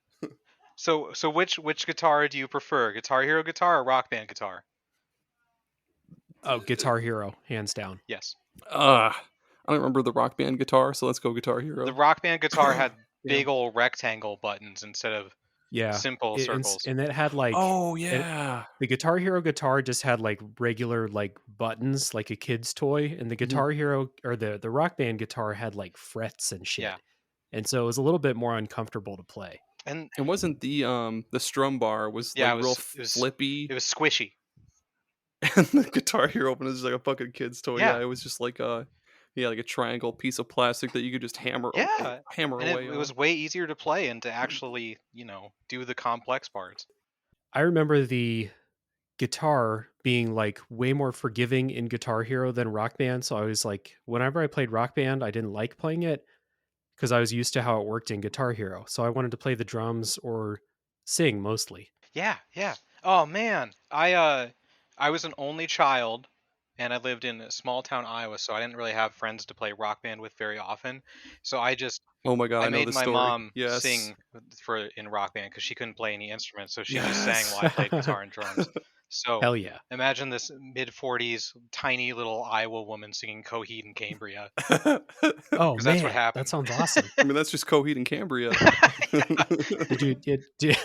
So which guitar do you prefer? Guitar Hero guitar or Rock Band guitar? Oh, Guitar Hero, hands down. Yes. I don't remember the Rock Band guitar, so let's go Guitar Hero. The Rock Band guitar had big old rectangle buttons instead of simple circles. And it had like the Guitar Hero guitar just had like regular like buttons, like a kid's toy, and the Guitar Hero or the Rock Band guitar had like frets and shit. Yeah. And so it was a little bit more uncomfortable to play. And it wasn't the strum bar was real flippy. It was squishy. And the Guitar Hero one was just like a fucking kid's toy. Yeah, it was just like like a triangle piece of plastic that you could just hammer away. It was way easier to play and to actually, do the complex parts. I remember the guitar being like way more forgiving in Guitar Hero than Rock Band. So I was like, whenever I played Rock Band, I didn't like playing it because I was used to how it worked in Guitar Hero. So I wanted to play the drums or sing mostly. Yeah. Oh man, I was an only child, and I lived in a small town Iowa, so I didn't really have friends to play Rock Band with very often. So I just I made my mom sing in Rock Band because she couldn't play any instruments, so she just sang while I played guitar and drums. So hell yeah! Imagine this mid-40s tiny little Iowa woman singing Coheed and Cambria. Oh man, that's what happened. That sounds awesome. I mean, that's just Coheed and Cambria. Did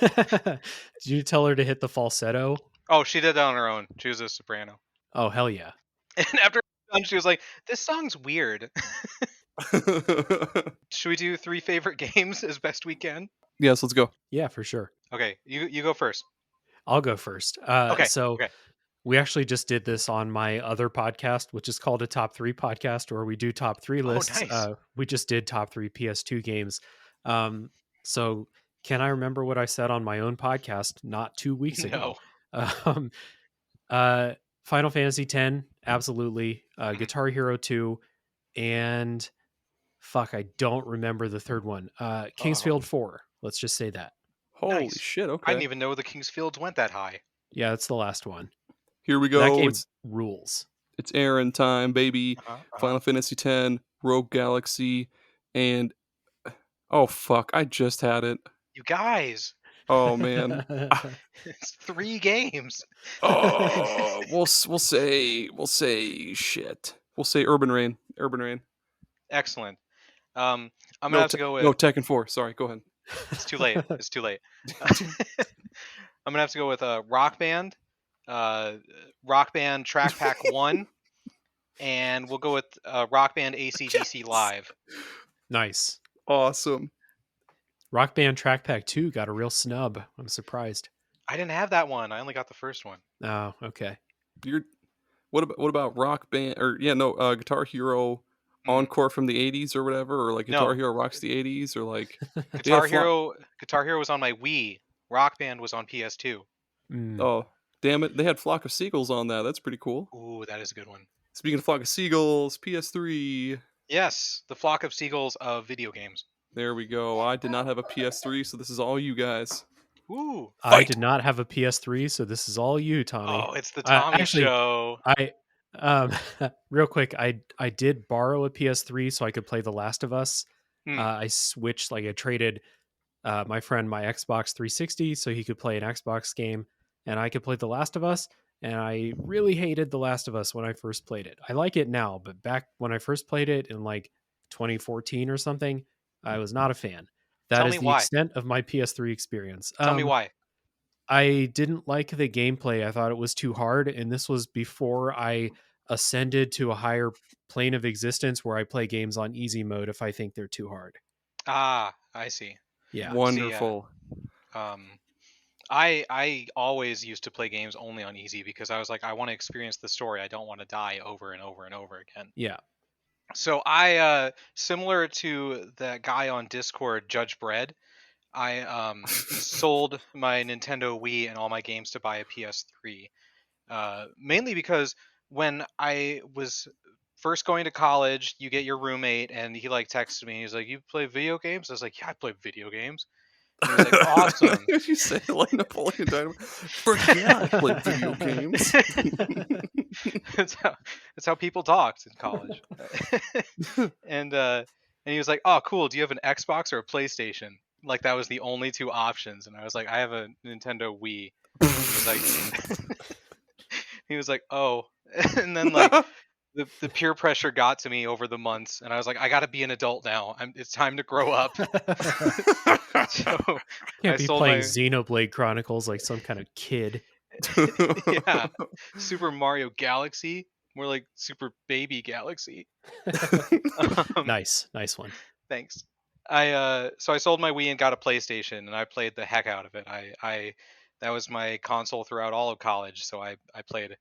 you tell her to hit the falsetto? Oh, she did that on her own. She was a soprano. Oh hell yeah! And after she was like, "This song's weird." Should we do 3 favorite games as best we can? Yes, let's go. Yeah, for sure. Okay, you go first. I'll go first. Okay. So We actually just did this on my other podcast, which is called a Top 3 podcast, where we do top 3 Oh, lists. nice. We just did top 3 PS2 games. So can I remember what I said on my own podcast not 2 weeks ago? No. Um, uh, Final Fantasy X, absolutely. Mhm. Guitar Hero 2, and fuck, I don't remember the third one. Kingsfield 4. Let's just say that. Holy Nice. shit! I Okay, didn't even know the Kingsfields went that high. Yeah, it's the last one. here we That go. game rules. It's Aaron time, baby. Uh-huh, uh-huh. Final Fantasy X, Rogue Galaxy, and oh fuck, I just had it. You guys, Oh man. it's 3 games. Oh, we'll say shit. We'll say Urban Rain. Urban Rain. Excellent. I'm gonna have to go with. No, Tekken 4. Sorry, go ahead. It's too late. It's too late. I'm gonna have to go with Rock Band, Rock Band Track Pack 1, and we'll go with Rock Band AC/DC Live. Nice. Awesome. Rock Band Track Pack 2 got a real snub. I'm surprised. I didn't have that one. I only got the first one. Oh, okay. What about Rock Band or Guitar Hero Encore from the 80s or whatever, or like Guitar No. Hero rocks the 80s, or like Guitar Hero was on my Wii. Rock Band was on PS2. Oh, damn it. They had Flock of Seagulls on that. That's pretty cool. Ooh, that is a good one. Speaking of Flock of Seagulls, PS3. Yes, the Flock of Seagulls of video games. There we go. I did not have a PS3, so this is all you guys. Ooh. I did not have a PS3, so this is all you, Tommy. Oh, it's the Tommy actually, show. Real quick, I did borrow a PS3 so I could play The Last of Us. I switched, I traded my friend my Xbox 360 so he could play an Xbox game, and I could play The Last of Us. And I really hated The Last of Us when I first played it. I like it now, but back when I first played it in 2014 or something, I was not a fan. That is the extent of my PS3 experience. Tell me why. I didn't like the gameplay. I thought it was too hard, and this was before I ascended to a higher plane of existence where I play games on easy mode if I think they're too hard. Ah, I see. Yeah. Wonderful. I always used to play games only on easy because I was like, I want to experience the story. I don't want to die over and over and over again. Yeah. So I, similar to that guy on Discord, Judge Bread, I sold my Nintendo Wii and all my games to buy a PS3. Mainly because when I was first going to college, you get your roommate, and he texted me. He's like, "You play video games?" I was like, "Yeah, I play video games." And he was like, "Awesome." You say it like Napoleon Dynamite. Yeah, I play video games. That's how people talked in college. And he was like, "Oh, cool. Do you have an Xbox or a PlayStation?" Like that was the only 2 options, and I was like, "I have a Nintendo Wii." He was like, "Oh," and then the peer pressure got to me over the months, and I was like, "I got to be an adult now. It's time to grow up." So Can't be playing Xenoblade Chronicles like some kind of kid. Yeah, Super Mario Galaxy, more like Super Baby Galaxy. Nice one. Thanks. So I sold my Wii and got a PlayStation, and I played the heck out of it. That was my console throughout all of college, so I played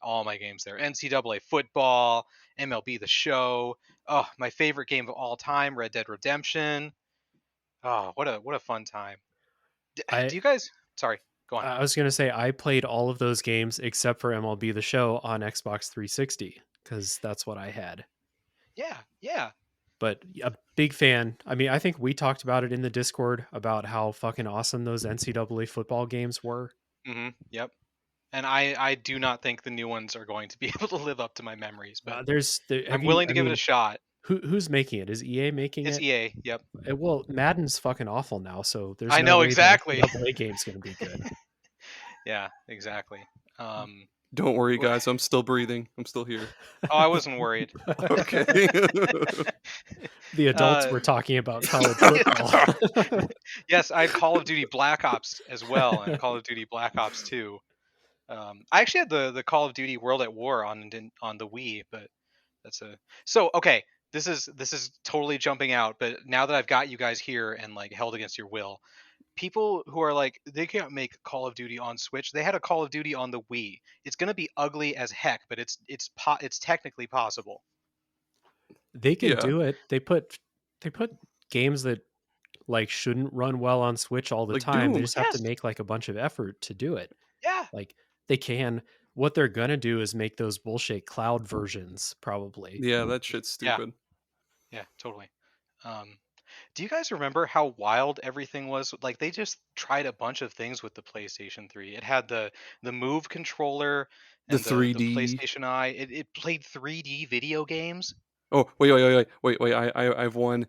all my games there. NCAA football, MLB The Show. Oh, my favorite game of all time, Red Dead Redemption. Oh, what a fun time. Do you guys? Sorry, go on. I was going to say I played all of those games except for MLB The Show on Xbox 360 because that's what I had. Yeah. But a big fan. I mean, I think we talked about it in the Discord about how fucking awesome those NCAA football games were. Mm-hmm. Yep. And I do not think the new ones are going to be able to live up to my memories, but I'm willing to give it a shot. Who's making it? Is EA making it? It's EA. Yep. Well, Madden's fucking awful now, so there's I know exactly. The NCAA game's going to be good. Yeah, exactly. Don't worry, guys. I'm still breathing. I'm still here. Oh, I wasn't worried. Okay. The adults were talking about college football. Yes, I had Call of Duty Black Ops as well, and Call of Duty Black Ops 2. I actually had the Call of Duty World at War on the Wii, but okay. This is totally jumping out, but now that I've got you guys here and held against your will, people who are like they can't make Call of Duty on Switch. They had a Call of Duty on the Wii. It's gonna be ugly as heck, but it's technically possible. They can Yeah, do it. They put games that like shouldn't run well on Switch all the like time. They Doom. just have to Yes. make like a bunch of effort to do it. Yeah. Like they can. What they're gonna do is make those bullshit cloud versions, probably. Yeah, that shit's Yeah. stupid. Yeah. Totally. Um, do you guys remember how wild everything was? Like they just tried a bunch of things with the PlayStation 3. It had the Move controller The and the 3D. PlayStation Eye. It played 3D video games. Oh, wait. I have one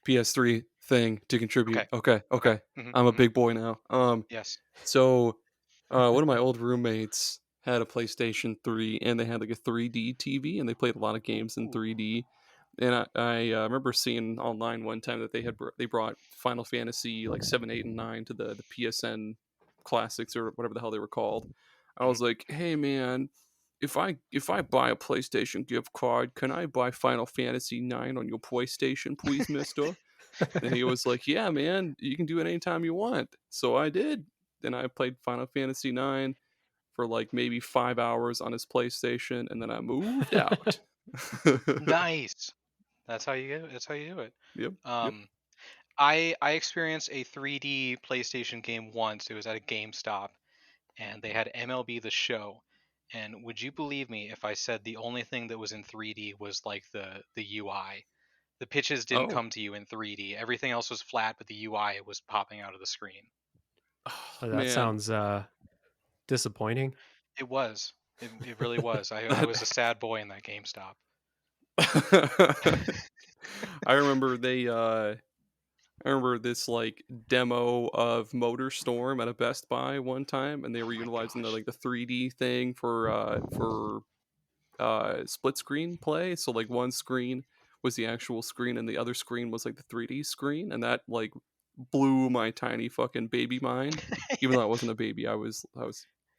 PS3 thing to contribute. Okay. Okay, Okay. okay. Hmm. I'm a Hmm. big boy now. Yes. So one of my old roommates had a PlayStation 3 and they had like a 3D TV and they played a lot of games in Ooh. 3D. And I remember seeing online one time that they brought Final Fantasy like 7, 8, and 9 to the PSN classics or whatever the hell they were called. I Hmm. was like, "Hey man, if I buy a PlayStation gift card, can I buy Final Fantasy 9 on your PlayStation, please, mister?" And he was like, "Yeah, man, you can do it anytime you want." So I did. Then I played Final Fantasy 9 for like maybe 5 hours on his PlayStation, and then I moved out. Nice. That's how you do it. Yep, yep. Um, I experienced a 3D PlayStation game once. It was at a GameStop, and they had MLB The Show. And would you believe me if I said the only thing that was in 3D was like the UI? The pitches didn't Oh, come to you in 3D. Everything else was flat, but the UI was popping out of the screen. oh That man, sounds disappointing. It was. It really was. I that. was a sad boy in that GameStop. I remember I remember this like demo of Motor Storm at a Best Buy one time, and they Oh were my utilizing gosh. the 3D thing for split screen play. So like one screen was the actual screen, and the other screen was like the 3D screen, and that like blew my tiny fucking baby mind. Even though I wasn't a baby, I was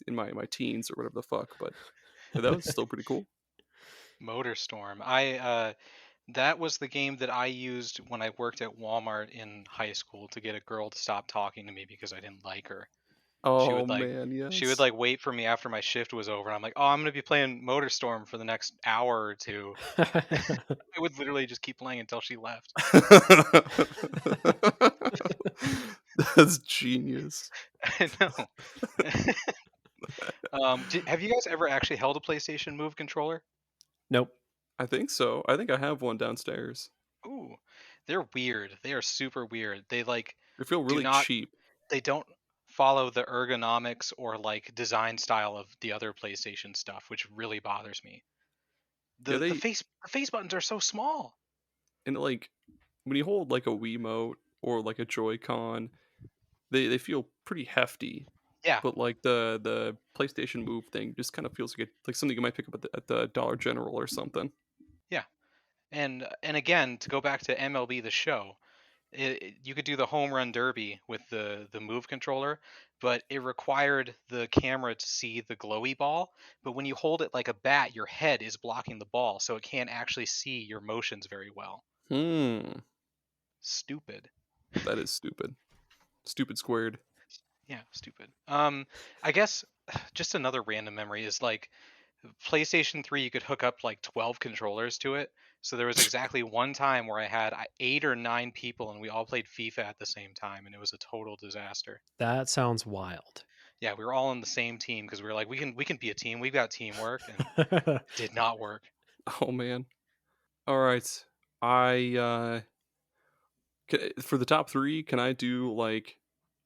in my teens or whatever the fuck, but yeah, that was still pretty cool. MotorStorm. I that was the game that I used when I worked at Walmart in high school to get a girl to stop talking to me because I didn't like her. She Oh would like man, she would yes. like wait for me after my shift was over. And I'm like, "Oh, I'm going to be playing MotorStorm for the next hour or two." I would literally just keep playing until she left. That's genius. I know. Have you guys ever actually held a PlayStation Move controller? Nope. I think so. I think I have one downstairs. Ooh, they're weird. They are super weird. They like They feel do really not cheap. they don't follow the ergonomics or like design style of the other PlayStation stuff, which really bothers me. Yeah, The face buttons are so small. and like when you hold like a Wiimote or like a Joy-Con, they feel pretty hefty. Yeah, But like the PlayStation Move thing just kind of feels like something you might pick up at the Dollar General or something. yeah. And again, to go back to MLB The Show, you could do the home run derby with the Move controller, but it required the camera to see the glowy ball. But when you hold it like a bat, your head is blocking the ball, so it can't actually see your motions very well. Hmm, Stupid. that is stupid. Stupid squared. Yeah, stupid. I guess just another random memory is like PlayStation 3, you could hook up like 12 controllers to it. So there was exactly one time where I had 8 or 9 people and we all played FIFA at the same time, and it was a total disaster. That sounds wild. Yeah, we were all on the same team because we were like, we can be a team. We've got teamwork, and it did not work. Oh man. All right. I for the top 3, can I do like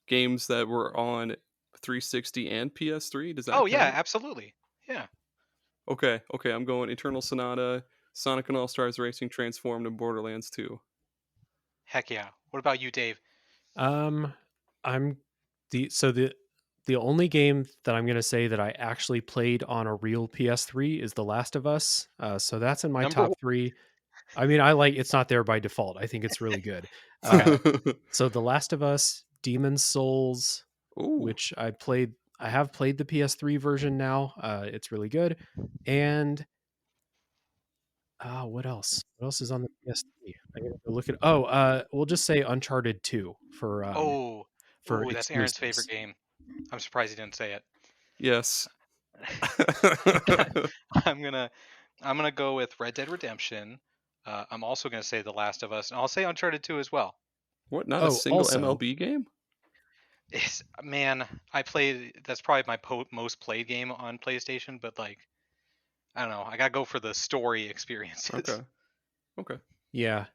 games that were on 360 and PS3? Does Oh that yeah, count? absolutely. Yeah. Okay, okay, I'm going Eternal Sonata, Sonic and All Stars Racing Transformed, and Borderlands 2. Heck yeah. What about you, Dave? um, I'm the only game that I'm gonna say that I actually played on a real PS3 is The Last of Us. So that's in my Number top one. three. I mean, I like it's not there by default. I think it's really good. Okay. So The Last of Us, Demon's Souls, Ooh, which I played. I have played the PS3 version now. It's really good. And what else? What else is on the PS3? I gotta go look at. Oh, we'll just say Uncharted 2 for Oh, for Ooh, that's Aaron's exclusives. favorite game. I'm surprised he didn't say it. Yes. I'm gonna go with Red Dead Redemption. I'm also gonna say The Last of Us, and I'll say Uncharted 2 as well. What? Not a Oh, single also, MLB game? Man, I played. That's probably my most played game on PlayStation, but like, I don't know. I gotta go for the story experiences. Okay. Okay. yeah.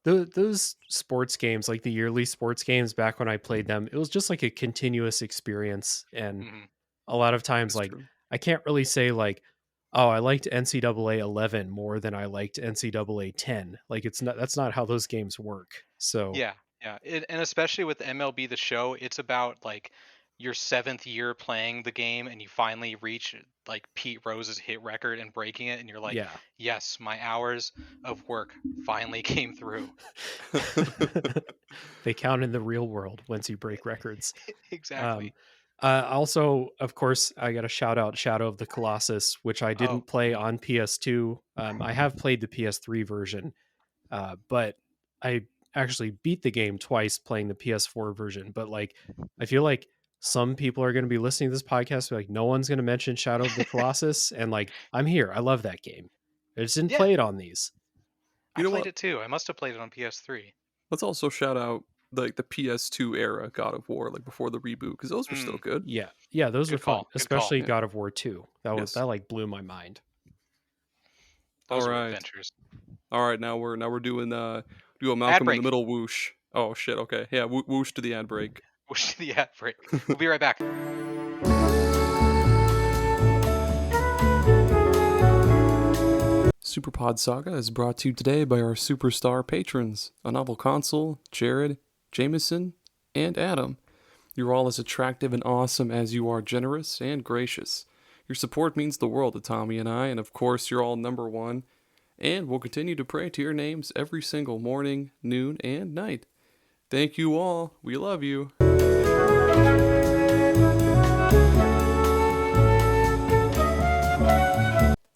Those sports games, like the yearly sports games back when I played them, it was just like a continuous experience. And hmm a lot of times, That's like, true. I can't really say, like, oh, I liked NCAA 11 more than I liked NCAA 10. Like, that's not how those games work. So, Yeah, yeah, and especially with MLB The Show, it's about like your seventh year playing the game, and you finally reach like Pete Rose's hit record and breaking it, and you're like, yeah. yes, my hours of work finally came through. They count in the real world once you break records. Um, Exactly. Also, of course, I got to shout out Shadow of the Colossus, which I Oh, didn't play on PS2. I have played the PS3 version, but I actually beat the game twice playing the PS4 version. But like, I feel like some people are going to be listening to this podcast, like, no one's going to mention Shadow of the Colossus, and like, I'm here. I love that game. I just didn't yeah, play it on these. I You know played what? it too. I must have played it on PS3. Let's also shout out like the PS2 era God of War, like before the reboot, because those were still Mm, good. Yeah, those were good fun, call. Good call. especially Yeah. God of War 2. Yes. That like blew my mind. All Those were right. adventures. All right. Now we're doing do a Ad Malcolm in the break. Middle whoosh. Oh shit. Okay. Yeah. Whoosh to the ad break. Wish the ad break. We'll be right back. Superpod Saga is brought to you today by our superstar patrons, a novel console, Jared, Jameson, and Adam. You're all as attractive and awesome as you are generous and gracious. Your support means the world to Tommy and I, and of course, you're all number one. And we'll continue to pray to your names every single morning, noon, and night. Thank you all. We love you.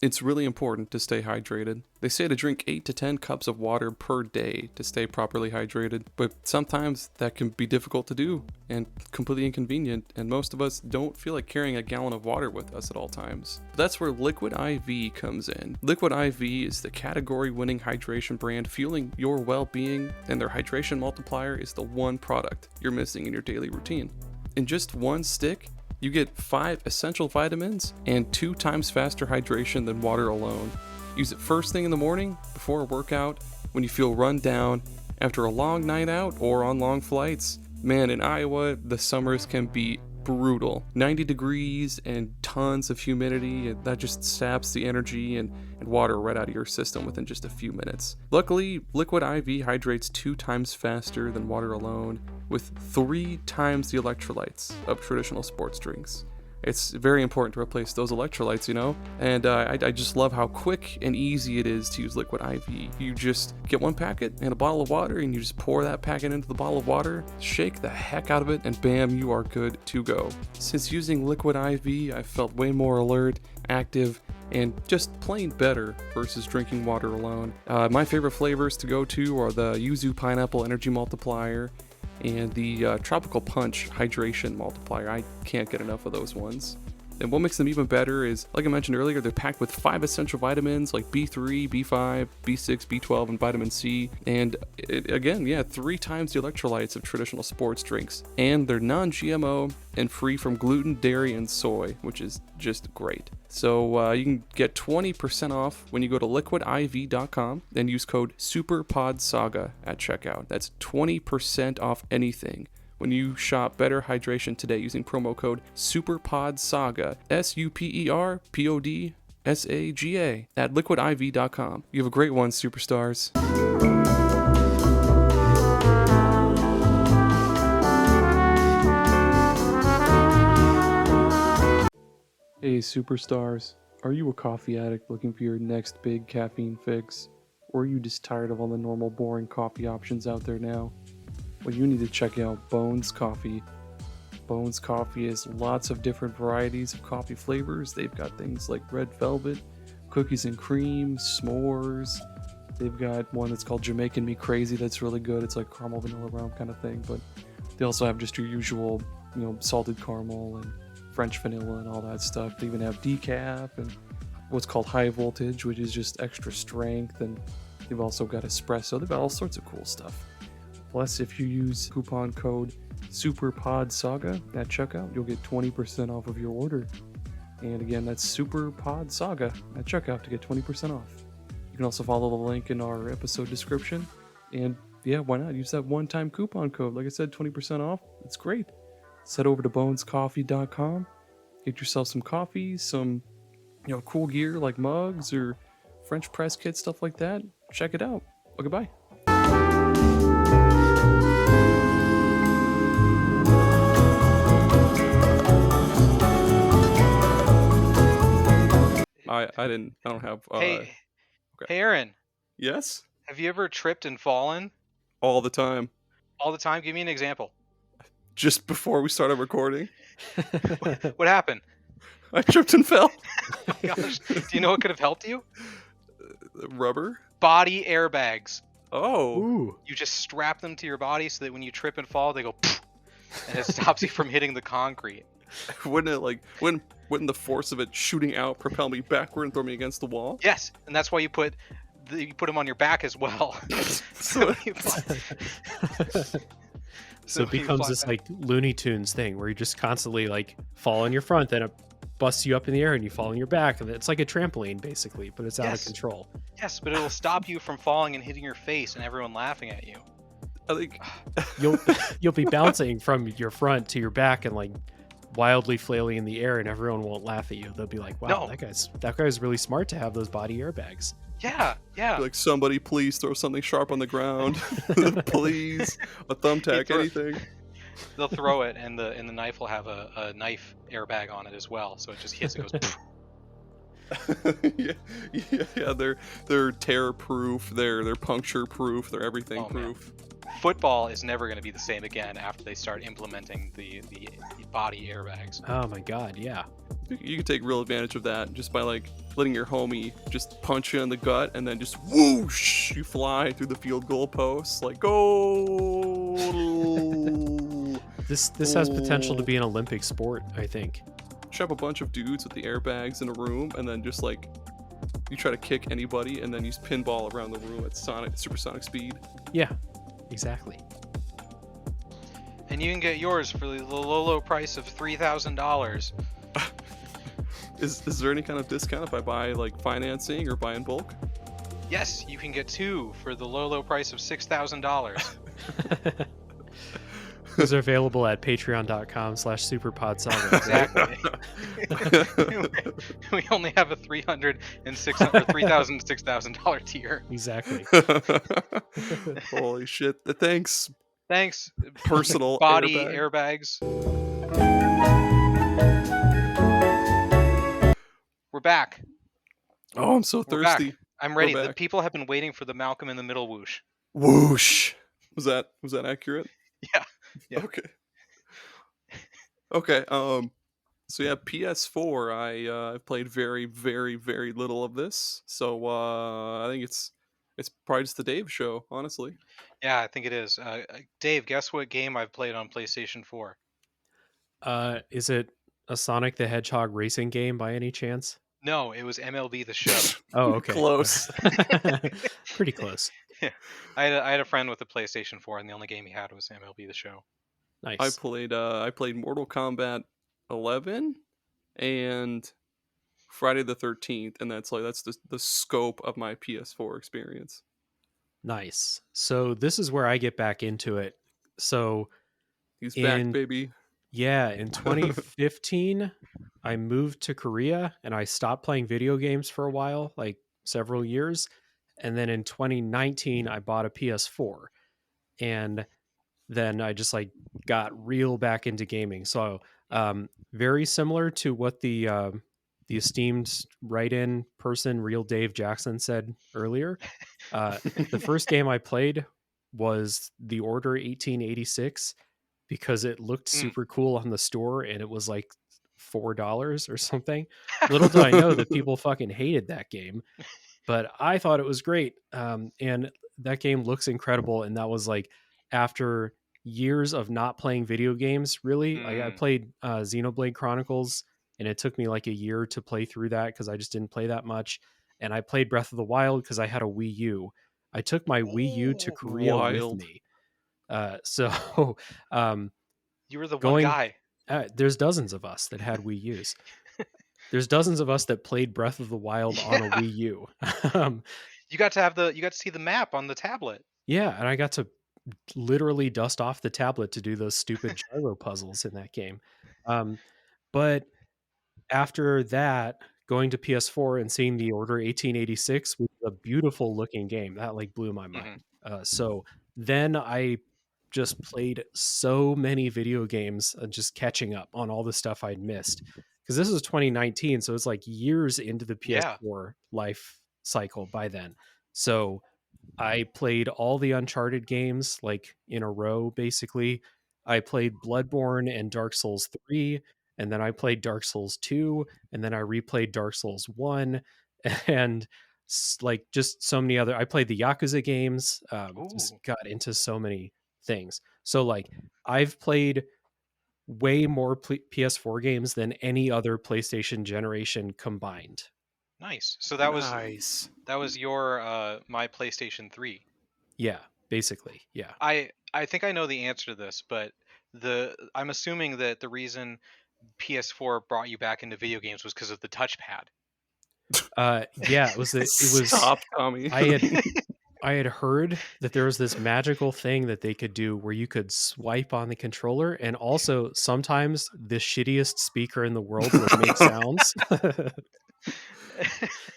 It's really important to stay hydrated. They say to drink 8 to 10 cups of water per day to stay properly hydrated, but sometimes that can be difficult to do and completely inconvenient, and most of us don't feel like carrying a gallon of water with us at all times. That's where Liquid IV comes in. Liquid IV is the category-winning hydration brand fueling your well-being, and their hydration multiplier is the one product you're missing in your daily routine. In just one stick, you get 5 essential vitamins and 2 times faster hydration than water alone. Use it first thing in the morning, before a workout, when you feel run down, after a long night out, or on long flights. Man, in Iowa, the summers can be brutal. 90 degrees and tons of humidity, and that just saps the energy and water right out of your system within just a few minutes. Luckily, Liquid IV hydrates 2 times faster than water alone, with 3 times the electrolytes of traditional sports drinks. It's very important to replace those electrolytes, you know? And I just love how quick and easy it is to use Liquid IV. You just get one packet and a bottle of water, and you just pour that packet into the bottle of water, shake the heck out of it, and bam, you are good to go. Since using Liquid IV, I've felt way more alert, active, and just plain better versus drinking water alone. My favorite flavors to go to are the Yuzu Pineapple Energy Multiplier and the Tropical Punch Hydration Multiplier. I can't get enough of those ones. And what makes them even better is, like I mentioned earlier, they're packed with 5 essential vitamins like B3, B5, B6, B12, and vitamin C. And again, 3 times the electrolytes of traditional sports drinks. And they're non-GMO and free from gluten, dairy, and soy, which is just great. So you can get 20% off when you go to liquidiv.com and use code SUPERPODSAGA at checkout. That's 20% off anything when you shop Better Hydration today using promo code SUPERPODSAGA, SUPERPODSAGA at liquidiv.com. You have a great one, superstars. Hey, superstars. Are you a coffee addict looking for your next big caffeine fix? Or are you just tired of all the normal boring coffee options out there now? Well, you need to check out Bones Coffee. Bones Coffee has lots of different varieties of coffee flavors. They've got things like red velvet, cookies and cream, s'mores. They've got one that's called Jamaican Me Crazy that's really good. It's like caramel vanilla rum kind of thing. But They also have just your usual, salted caramel and French vanilla and all that stuff. They even have decaf and what's called high voltage, which is just extra strength. And they've also got espresso. They've got all sorts of cool stuff. Plus, if you use coupon code SuperPodSaga at checkout, you'll get 20% off of your order. And again, that's SuperPodSaga at checkout to get 20% off. You can also follow the link in our episode description. And yeah, why not? Use that one-time coupon code. Like I said, 20% off. It's great. Head over to bonescoffee.com. Get yourself some coffee, some cool gear like mugs or French press kits, stuff like that. Check it out. Okay, bye. I don't have. Hey, Okay. Hey, Aaron. Yes. Have you ever tripped and fallen? All the time. All the time? Give me an example. Just before we started recording, What happened? I tripped and fell. Gosh, do you know what could have helped you? Rubber. Body airbags. Oh. Ooh. You just strap them to your body so that when you trip and fall, they go, and it stops you from hitting the concrete. Wouldn't the force of it shooting out propel me backward and throw me against the wall? Yes, and that's why you put them on your back as well. So it becomes this like Looney Tunes thing where you just constantly like fall on your front, then it busts you up in the air and you fall on your back, and it's like a trampoline basically, but it's out of control. Yes, but it'll stop you from falling and hitting your face and everyone laughing at you. I think You'll be bouncing from your front to your back and like wildly flailing in the air, and everyone won't laugh at you. They'll be like, "Wow, that guy's really smart to have those body airbags." Yeah. like, somebody please throw something sharp on the ground. Please, a thumbtack, anything. They'll throw it, and the knife will have a knife airbag on it as well, so it just hits. It goes. yeah. They're tear proof. They're puncture proof. They're everything proof. Man. Football is never going to be the same again after they start implementing the body airbags. Oh my god, yeah. You can take real advantage of that just by like letting your homie just punch you in the gut and then just whoosh, you fly through the field goal posts like go. This has potential to be an Olympic sport, I think. Shove a bunch of dudes with the airbags in a room and then just like you try to kick anybody and then use pinball around the room at supersonic speed. Yeah, exactly. And you can get yours for the low price of $3,000. Is there any kind of discount if I buy like financing or buy in bulk? Yes, you can get two for the low price of $6,000. Those are available at patreon.com/superpodsaga. Exactly. We only have a $3,000 and $6,000 tier. Exactly. Holy shit! Thanks. Personal body airbags. We're back. Oh, I'm so thirsty. I'm ready. The people have been waiting for the Malcolm in the Middle whoosh. Whoosh. Was that accurate? Yeah. Okay. So yeah, PS4. I've played very, very, very little of this. So I think it's probably just the Dave show, honestly. Yeah, I think it is. Dave, guess what game I've played on PlayStation 4? Is it a Sonic the Hedgehog racing game by any chance? No, it was MLB The Show. Oh, okay. Close. Pretty close. Yeah. I had a friend with a PlayStation 4, and the only game he had was MLB The Show. Nice. I played Mortal Kombat 11 and Friday the 13th, and that's the scope of my PS4 experience. Nice. So this is where I get back into it. So he's back, baby. Yeah, in 2015, I moved to Korea and I stopped playing video games for a while, like several years. And then in 2019, I bought a PS4. And then I just like got real back into gaming. So very similar to what the esteemed write-in person, Real Dave Jackson, said earlier. The first game I played was The Order 1886 because it looked super cool on the store and it was like $4 or something. Little did I know that people fucking hated that game, but I thought it was great. And that game looks incredible. And that was like after years of not playing video games, really. I Mm. played Xenoblade Chronicles, and it took me like a year to play through that because I just didn't play that much. And I played Breath of the Wild because I had a Wii U. I took my Wii U to Oh, Korea with Wild. me. So um, you were the one going, guy. there's dozens of us that had Wii U's. There's dozens of us that played Breath of the Wild on a Yeah. Wii U. um, You got to see the map on the tablet. yeah, and I got to literally dust off the tablet to do those stupid gyro puzzles in that game. But after that, going to PS4 and seeing The Order 1886 was a beautiful looking game that like blew my Mhm. mind. So then I just played so many video games, just catching up on all the stuff I'd missed. Because this was 2019, so it's like years into the Yeah. PS4 life cycle by then. So I played all the Uncharted games like in a row, basically. I played Bloodborne and Dark Souls 3, and then I played Dark Souls 2, and then I replayed Dark Souls 1, and like just so many other. I played the Yakuza games, just Ooh, got into so many things. So, like, I've played way more PS4 games than any other PlayStation generation combined. nice. So Nice. that was your my PlayStation 3. Yeah, basically. Yeah. I think I know the answer to this, but I'm assuming that the reason PS4 brought you back into video games was because of the touchpad. Yeah, it was Stop, Tommy. I had heard that there was this magical thing that they could do where you could swipe on the controller, and also sometimes the shittiest speaker in the world would make sounds.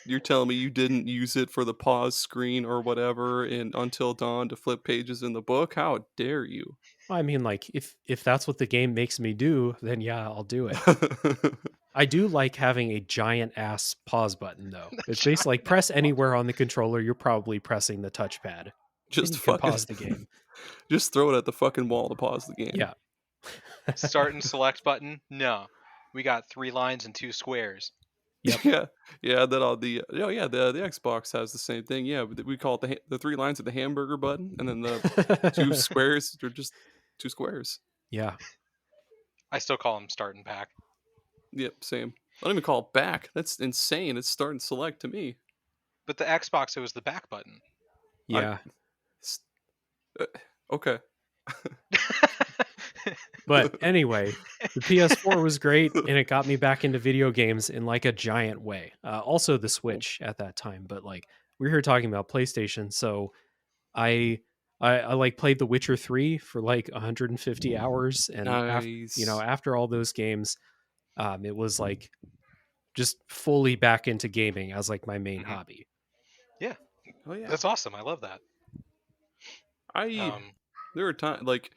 You're telling me you didn't use it for the pause screen or whatever in Until Dawn to flip pages in the book? How dare you? I mean, like, if that's what the game makes me do, then yeah, I'll do it. I do like having a giant ass pause button though. It's basically like press anywhere on the controller, you're probably pressing the touchpad. And Just you can fucking pause the game. just throw it at the fucking wall to pause the game. Yeah. Start and select button? No. We got 3 lines and 2 squares. Yep. Yeah. That all the the Xbox has the same thing. Yeah, we call it the 3 lines of the hamburger button, and then the 2 squares are just 2 squares. Yeah. I still call them start and back. Yep, same. I don't even call it back. That's insane. It's start and select to me. But the Xbox, it was the back button. Yeah. S- okay. But anyway, the PS4 was great, and it got me back into video games in like a giant way. Also, the Switch at that time, but like we're here talking about PlayStation, so I I like played The Witcher 3 for like 150 hours, and Nice. after all those games, it was like just fully back into gaming as like my main Mhm. hobby. Yeah, Oh yeah. that's awesome. I love that. There were times like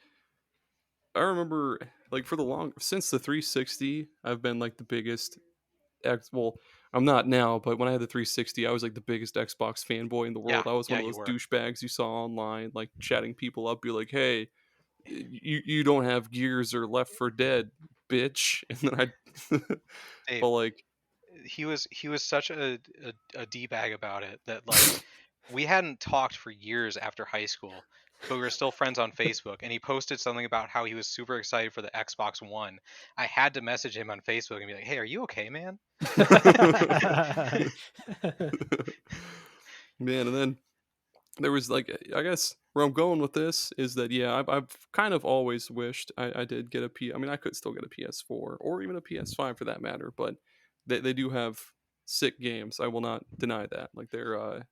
I remember like for the long since the 360, I've been like the biggest well, I'm not now, but when I had the 360, I was like the biggest Xbox fanboy in the world. I was one Yeah, of you those were. douchebags you saw online, like chatting people up, be like, "Hey, you don't have Gears or Left for Dead, bitch." And then but Dave, like, he was such a d-bag about it that like we hadn't talked for years after high school, but we were still friends on Facebook, and he posted something about how he was super excited for the Xbox One. I had to message him on Facebook and be like, "Hey, are you okay, man?" man, and then there was like I guess where I'm going with this is that yeah, I've kind of always wished I did get a P. I mean, I could still get a PS4 or even a PS5 for that matter, but they do have sick games. I will not deny that. Like their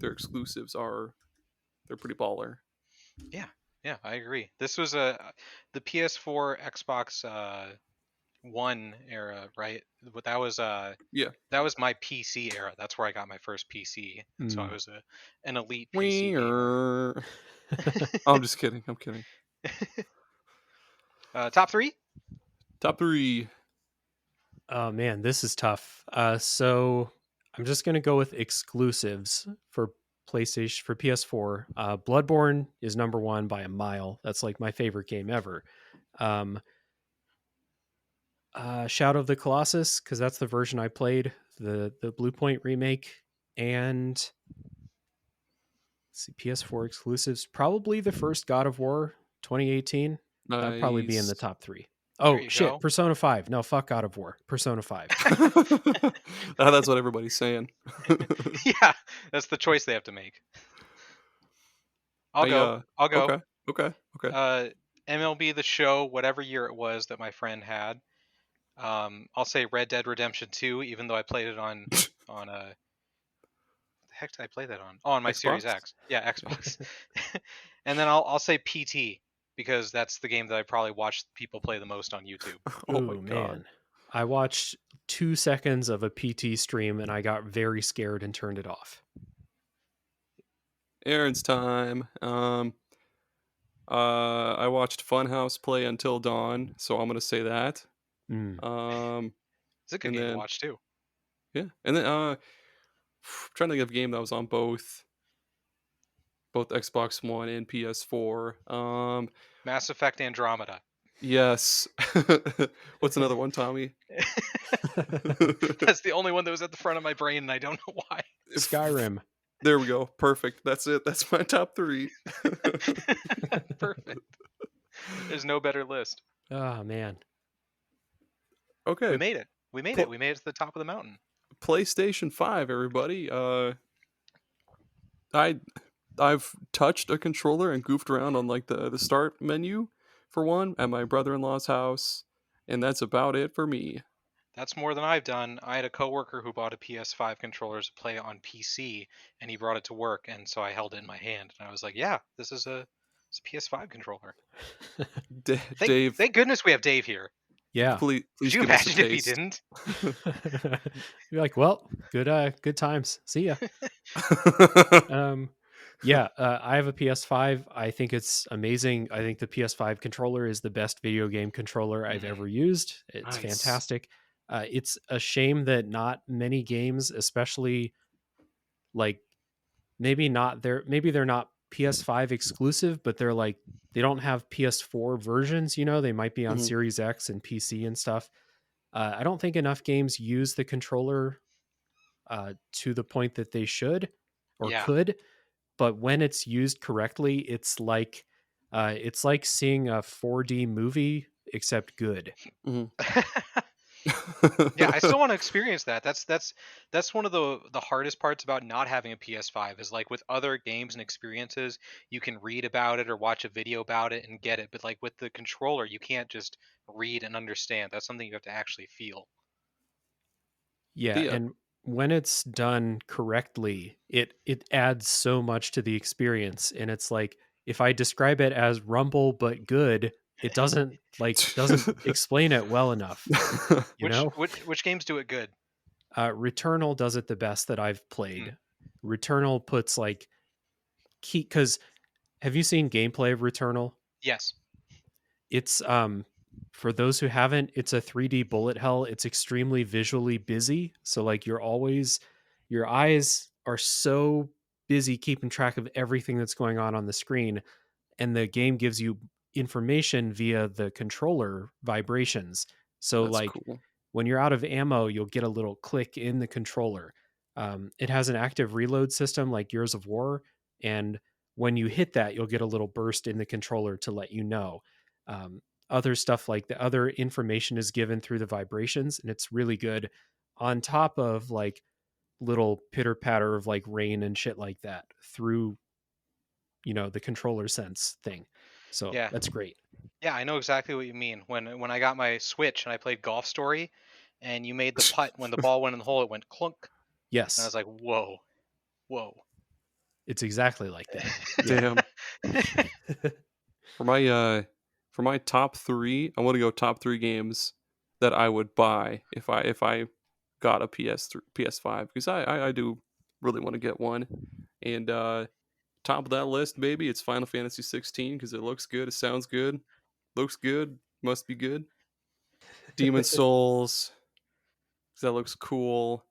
exclusives they're pretty baller. Yeah, I agree. This was the PS4 Xbox One era, right? But Yeah. that was my PC era. That's where I got my first PC. So I Mm. was an elite PC gamer. I'm just kidding. I'm kidding. Top 3? Top 3. Oh man, this is tough. So I'm just gonna go with exclusives for PlayStation for PS4. Bloodborne is number one by a mile. That's like my favorite game ever. Um, Shadow of the Colossus, because that's the version I played, the Blue Point remake, and let's see, PS4 exclusives. Probably the first God of War, 2018. That'd probably be in the Nice. top 3. There Oh you shit, go. Persona 5. No, fuck God of War. Persona 5. That's what everybody's saying. Yeah, that's the choice they have to make. I'll I go. I'll go. okay. MLB The Show, whatever year it was that my friend had. I'll say Red Dead Redemption 2, even though I played it on the heck did I play that on? Oh, on my Series Xbox? X. Yeah, Xbox. And then I'll say PT because that's the game that I probably watched people play the most on YouTube. Oh my Ooh, god. man. I watched 2 seconds of a PT stream and I got very scared and turned it off. Aaron's time. I watched Funhouse play Until Dawn, so I'm gonna say that. Mm. Um, It's a good and game to then watch too. yeah, and then trying to think of a game that was on both Xbox One and PS4. Mass Effect Andromeda. Yes. What's another one, Tommy? That's the only one that was at the front of my brain, and I don't know why. Skyrim. There we go. Perfect. That's it. That's my top 3. Perfect. There's no better list. Oh, man. Okay. We made it. We made it. We made it to the top of the mountain. PlayStation 5, everybody. I've touched a controller and goofed around on like the start menu for one at my brother-in-law's house, and that's about it for me. That's more than I've done. I had a coworker who bought a PS5 controller to play on PC, and he brought it to work, and so I held it in my hand, and I was like, "Yeah, this is a PS5 controller." Dave, Thank goodness we have Dave here. Yeah. please Could you give us a imagine if he taste. didn't? You're like, well, good times. See ya. I have a PS5. I think it's amazing. I think the PS5 controller is the best video game controller I've ever used. It's Nice. fantastic. It's a shame that not many games, especially like maybe they're not PS5 exclusive, but they don't have PS4 versions, they might be on Mhm. Series X and PC and stuff. I don't think enough games use the controller to the point that they should or Yeah. could. But when it's used correctly, it's like seeing a 4D movie except good. Mhm. Yeah, I still want to experience that. That's one of the hardest parts about not having a PS5 is like with other games and experiences, you can read about it or watch a video about it and get it, but like with the controller, you can't just read and understand. That's something you have to actually feel. Yeah, The and when it's done correctly, it adds so much to the experience. And it's like if I describe it as rumble but good, it doesn't explain it well enough. You know? Which games do it good? Returnal does it the best that I've Hmm. played. Returnal puts like key because have you seen gameplay of Returnal? Yes. It's for those who haven't, it's a 3D bullet hell. It's extremely visually busy. So like your eyes are so busy keeping track of everything that's going on the screen, and the game gives you information via the controller vibrations. So That's like cool. when you're out of ammo, you'll get a little click in the controller. It has an active reload system like Gears of War, and when you hit that, you'll get a little burst in the controller to let you know. Other stuff like the other information is given through the vibrations, and it's really good. On top of like little pitter patter of like rain and shit like that through the controller sense thing. So Yeah. that's great. Yeah, I know exactly what you mean. When I got my Switch and I played Golf Story, and you made the putt when the ball went in the hole, it went clunk, and I Yes, was like, whoa. it's exactly like that. Damn. For my top 3, I want to go top 3 games that I would buy if I got a PS5 because I do really want to get one. And top of that list, maybe it's Final Fantasy 16 because it looks good, it sounds good, looks good, must be good. Demon Souls, 'cause that looks cool.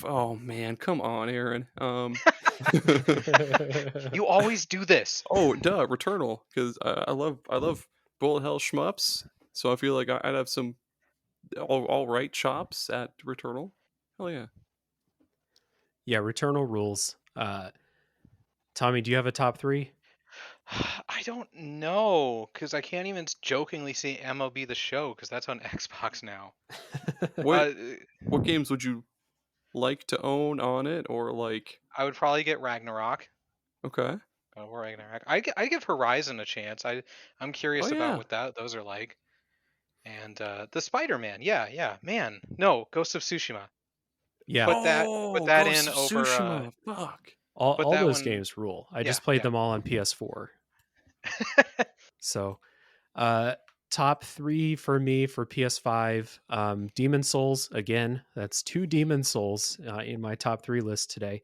Oh man, come on, Aaron. You always do this. Oh, duh, Returnal, because I love bullet hell shmups. So I feel like I'd have some all right chops at Returnal. Hell yeah. Yeah, Returnal rules. Tommy, do you have a top 3? I don't know, because I can't even jokingly say MLB The Show, because that's on Xbox now. What Uh, what games would you like to own on it, or like? I would probably get Ragnarok. Okay. Or Ragnarok. I give Horizon a chance. I'm Oh curious about yeah. what those are like. And the Spider-Man. Yeah. Man, no, Ghost of Tsushima. Yeah, Put Oh, that Ghost in of over. Tsushima. Fuck. Put all that those one. games rule. I Yeah, just played yeah. them all on PS4. So, top 3 for me for PS5, Demon Souls again. That's 2 Demon Souls in my top 3 list today.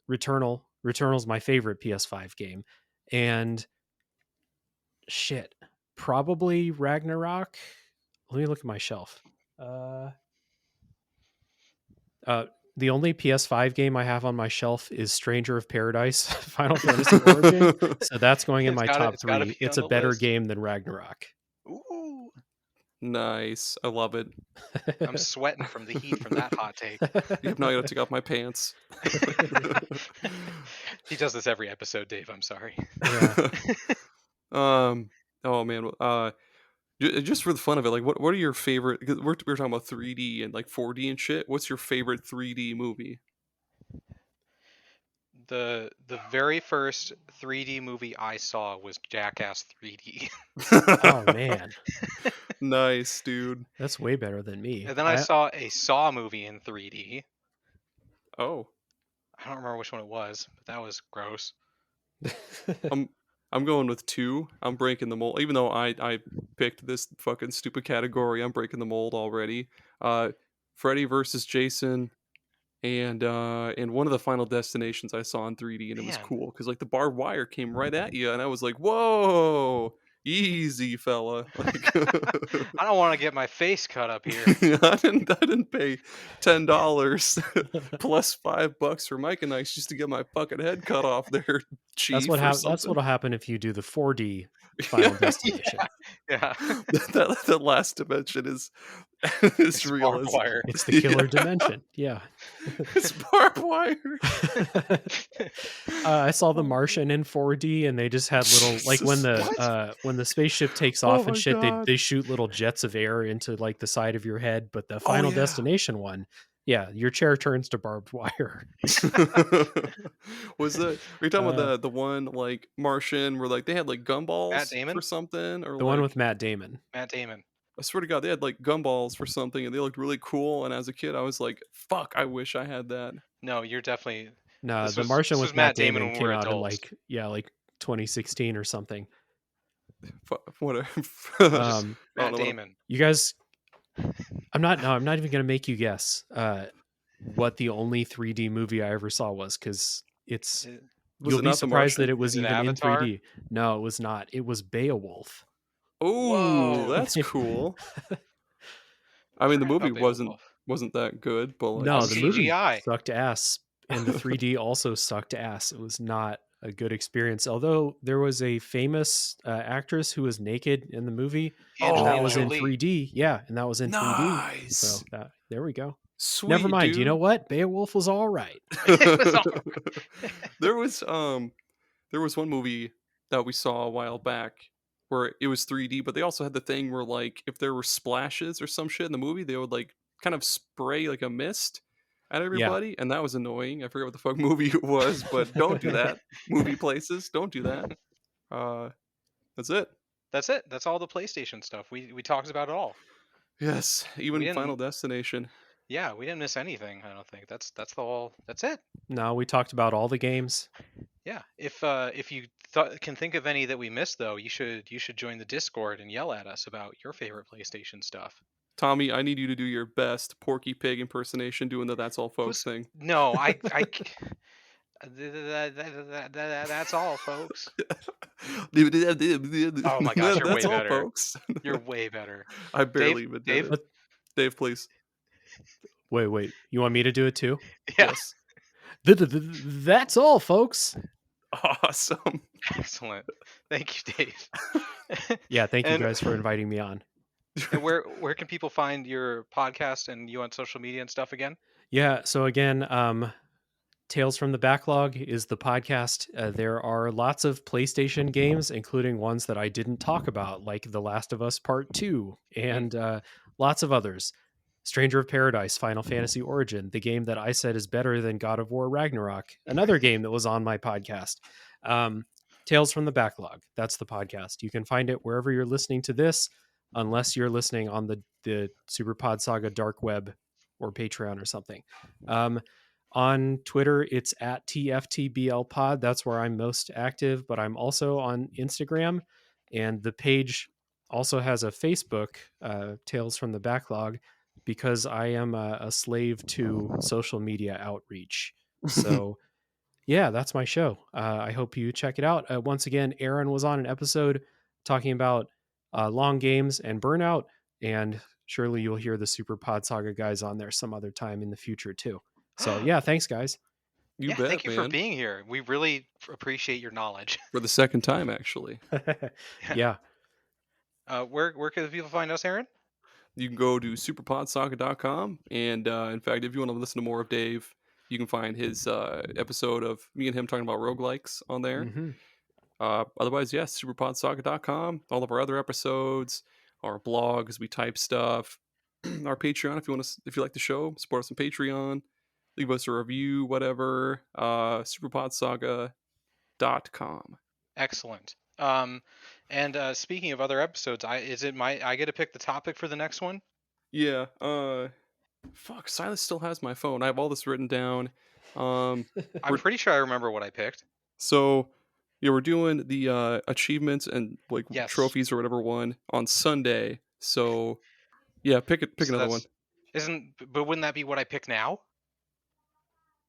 Returnal's my favorite PS5 game, and shit, probably Ragnarok. Let me look at my shelf. Uh, uh, the only PS5 game I have on my shelf is Stranger of Paradise Final Fantasy Origin. So that's going in my top It's gotta 3. be It's on a the better list. game than Ragnarok. Ooh, Nice. I love it. I'm sweating from the heat from that hot take. Yep, now I gotta take off my pants. He does this every episode, Dave. I'm sorry. Yeah. Oh man. Just for the fun of it, like, what are your favorite? Because we're talking about 3D and like 4D and shit. What's your favorite 3D movie? The very first 3D movie I saw was Jackass 3D. Oh man, Nice, dude. that's way better than me. And then I saw a Saw movie in 3D. Oh, I don't remember which one it was, but that was gross. I'm going with 2. I'm breaking the mold. Even though I picked this fucking stupid category, I'm breaking the mold already. Freddy versus Jason, and one of the Final Destinations I saw in 3D, and it was Man. cool because like the barbed wire came right at you, and I was like, whoa, easy fella. Like, I don't want to get my face cut up here. I didn't pay $10 plus $5 for Mike and Ike's just to get my fucking head cut off there, chief. That's what'll happen if you do the 4D Final Destination. Yeah. that last dimension is It's real. barbed wire. It's the killer dimension. Yeah. It's barbed wire. I saw The Martian in 4D, and they just had little like when the spaceship takes off and my shit, God. they shoot little jets of air into like the side of your head. But the Final yeah. Destination one, yeah, your chair turns to barbed wire. Were you talking about the one like Martian where like they had like gumballs Matt Damon? for something, or The one with Matt Damon. Matt Damon. I swear to God, they had like gumballs for something, and they looked really cool. And as a kid, I was like, "Fuck, I wish I had that." No, you're definitely. No, The Martian with Matt Damon when we came were out in adults. like 2016 or something. Whatever. Matt Damon. You guys, I'm not even gonna make you guess what the only 3D movie I ever saw was, because you'll be surprised that it was even in 3D. No, it was not. It was Beowulf. Oh, that's cool. I mean, the movie Beowulf. wasn't that good, but like, No, the movie CGI. sucked ass, and the 3D also sucked ass. It was not a good experience. Although there was a famous actress who was naked in the movie, and that was in 3D. Yeah, and that was in 3D. So there we go. Sweet, never mind. dude. You know what? Beowulf was all right. There was one movie that we saw a while back where it was 3D, but they also had the thing where like if there were splashes or some shit in the movie, they would like kind of spray like a mist at everybody, and that was annoying. I forget what the fuck movie it was, but don't do that. Movie places, don't do that. That's it. That's it. That's all the PlayStation stuff. We talked about it all. Yes, even Final Destination. Yeah, we didn't miss anything. I don't think that's it. No, we talked about all the games. Yeah, if you can think of any that we missed, though, you should join the Discord and yell at us about your favorite PlayStation stuff. Tommy, I need you to do your best Porky Pig impersonation doing the "That's All Folks" thing. No, that's all, folks. Oh my gosh, you're way better. Folks. You're way better. I barely even did it. Dave, please. Wait. You want me to do it too? Yes. That's all, folks. Awesome. Excellent. Thank you, Dave. Yeah, thank you guys for inviting me on. And where can people find your podcast and you on social media and stuff again? Yeah, so again, Tales from the Backlog is the podcast. There are lots of PlayStation games, including ones that I didn't talk about, like The Last of Us Part 2, and lots of others. Stranger of Paradise, Final Fantasy Origin, the game that I said is better than God of War Ragnarok, another game that was on my podcast. Tales from the Backlog, that's the podcast. You can find it wherever you're listening to this, unless you're listening on the Super Pod Saga dark web or Patreon or something. On Twitter, it's at TFTBLpod. That's where I'm most active, but I'm also on Instagram. And the page also has a Facebook, Tales from the Backlog, because I am a slave to social media outreach. So, yeah, that's my show. I hope you check it out. Once again, Aaron was on an episode talking about long games and burnout. And surely you'll hear the Super Pod Saga guys on there some other time in the future, too. So yeah, thanks guys. You Yeah, bet, thank you man. for being here. We really appreciate your knowledge. For the second time, actually. Yeah. Where can people find us, Aaron? You can go to superpodsaga.com. And in fact, if you want to listen to more of Dave, you can find his episode of me and him talking about roguelikes on there. Mm-hmm. Otherwise, yes, superpodsaga.com. All of our other episodes, our blogs, we type stuff. Our Patreon, if you like the show, support us on Patreon. Leave us a review, whatever. Superpodsaga.com. Excellent. And speaking of other episodes, I get to pick the topic for the next one? Yeah. Fuck, Silas still has my phone. I have all this written down. I'm pretty sure I remember what I picked. So, yeah, we're doing the achievements and like Yes. trophies or whatever one on Sunday. So, yeah, pick So another one. But wouldn't that be what I pick now?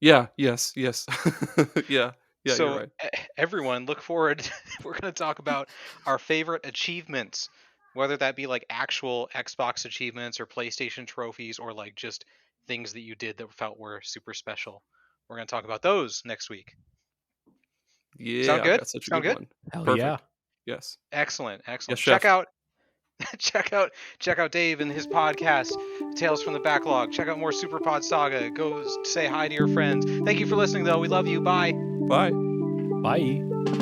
Yeah. Yes. Yeah. Yeah, so you're right. Everyone, look forward. We're going to talk about our favorite achievements, whether that be like actual Xbox achievements or PlayStation trophies or like just things that you did that felt were super special. We're going to talk about those next week. Yeah, Sound good? that's such a Sound good good? one. Hell Perfect. yeah. Yes. Excellent. Yes, check chef. out Dave and his podcast, Tales from the Backlog. Check out more Super Pod Saga. Go say hi to your friends. Thank you for listening, though. We love you. Bye. Bye. Bye.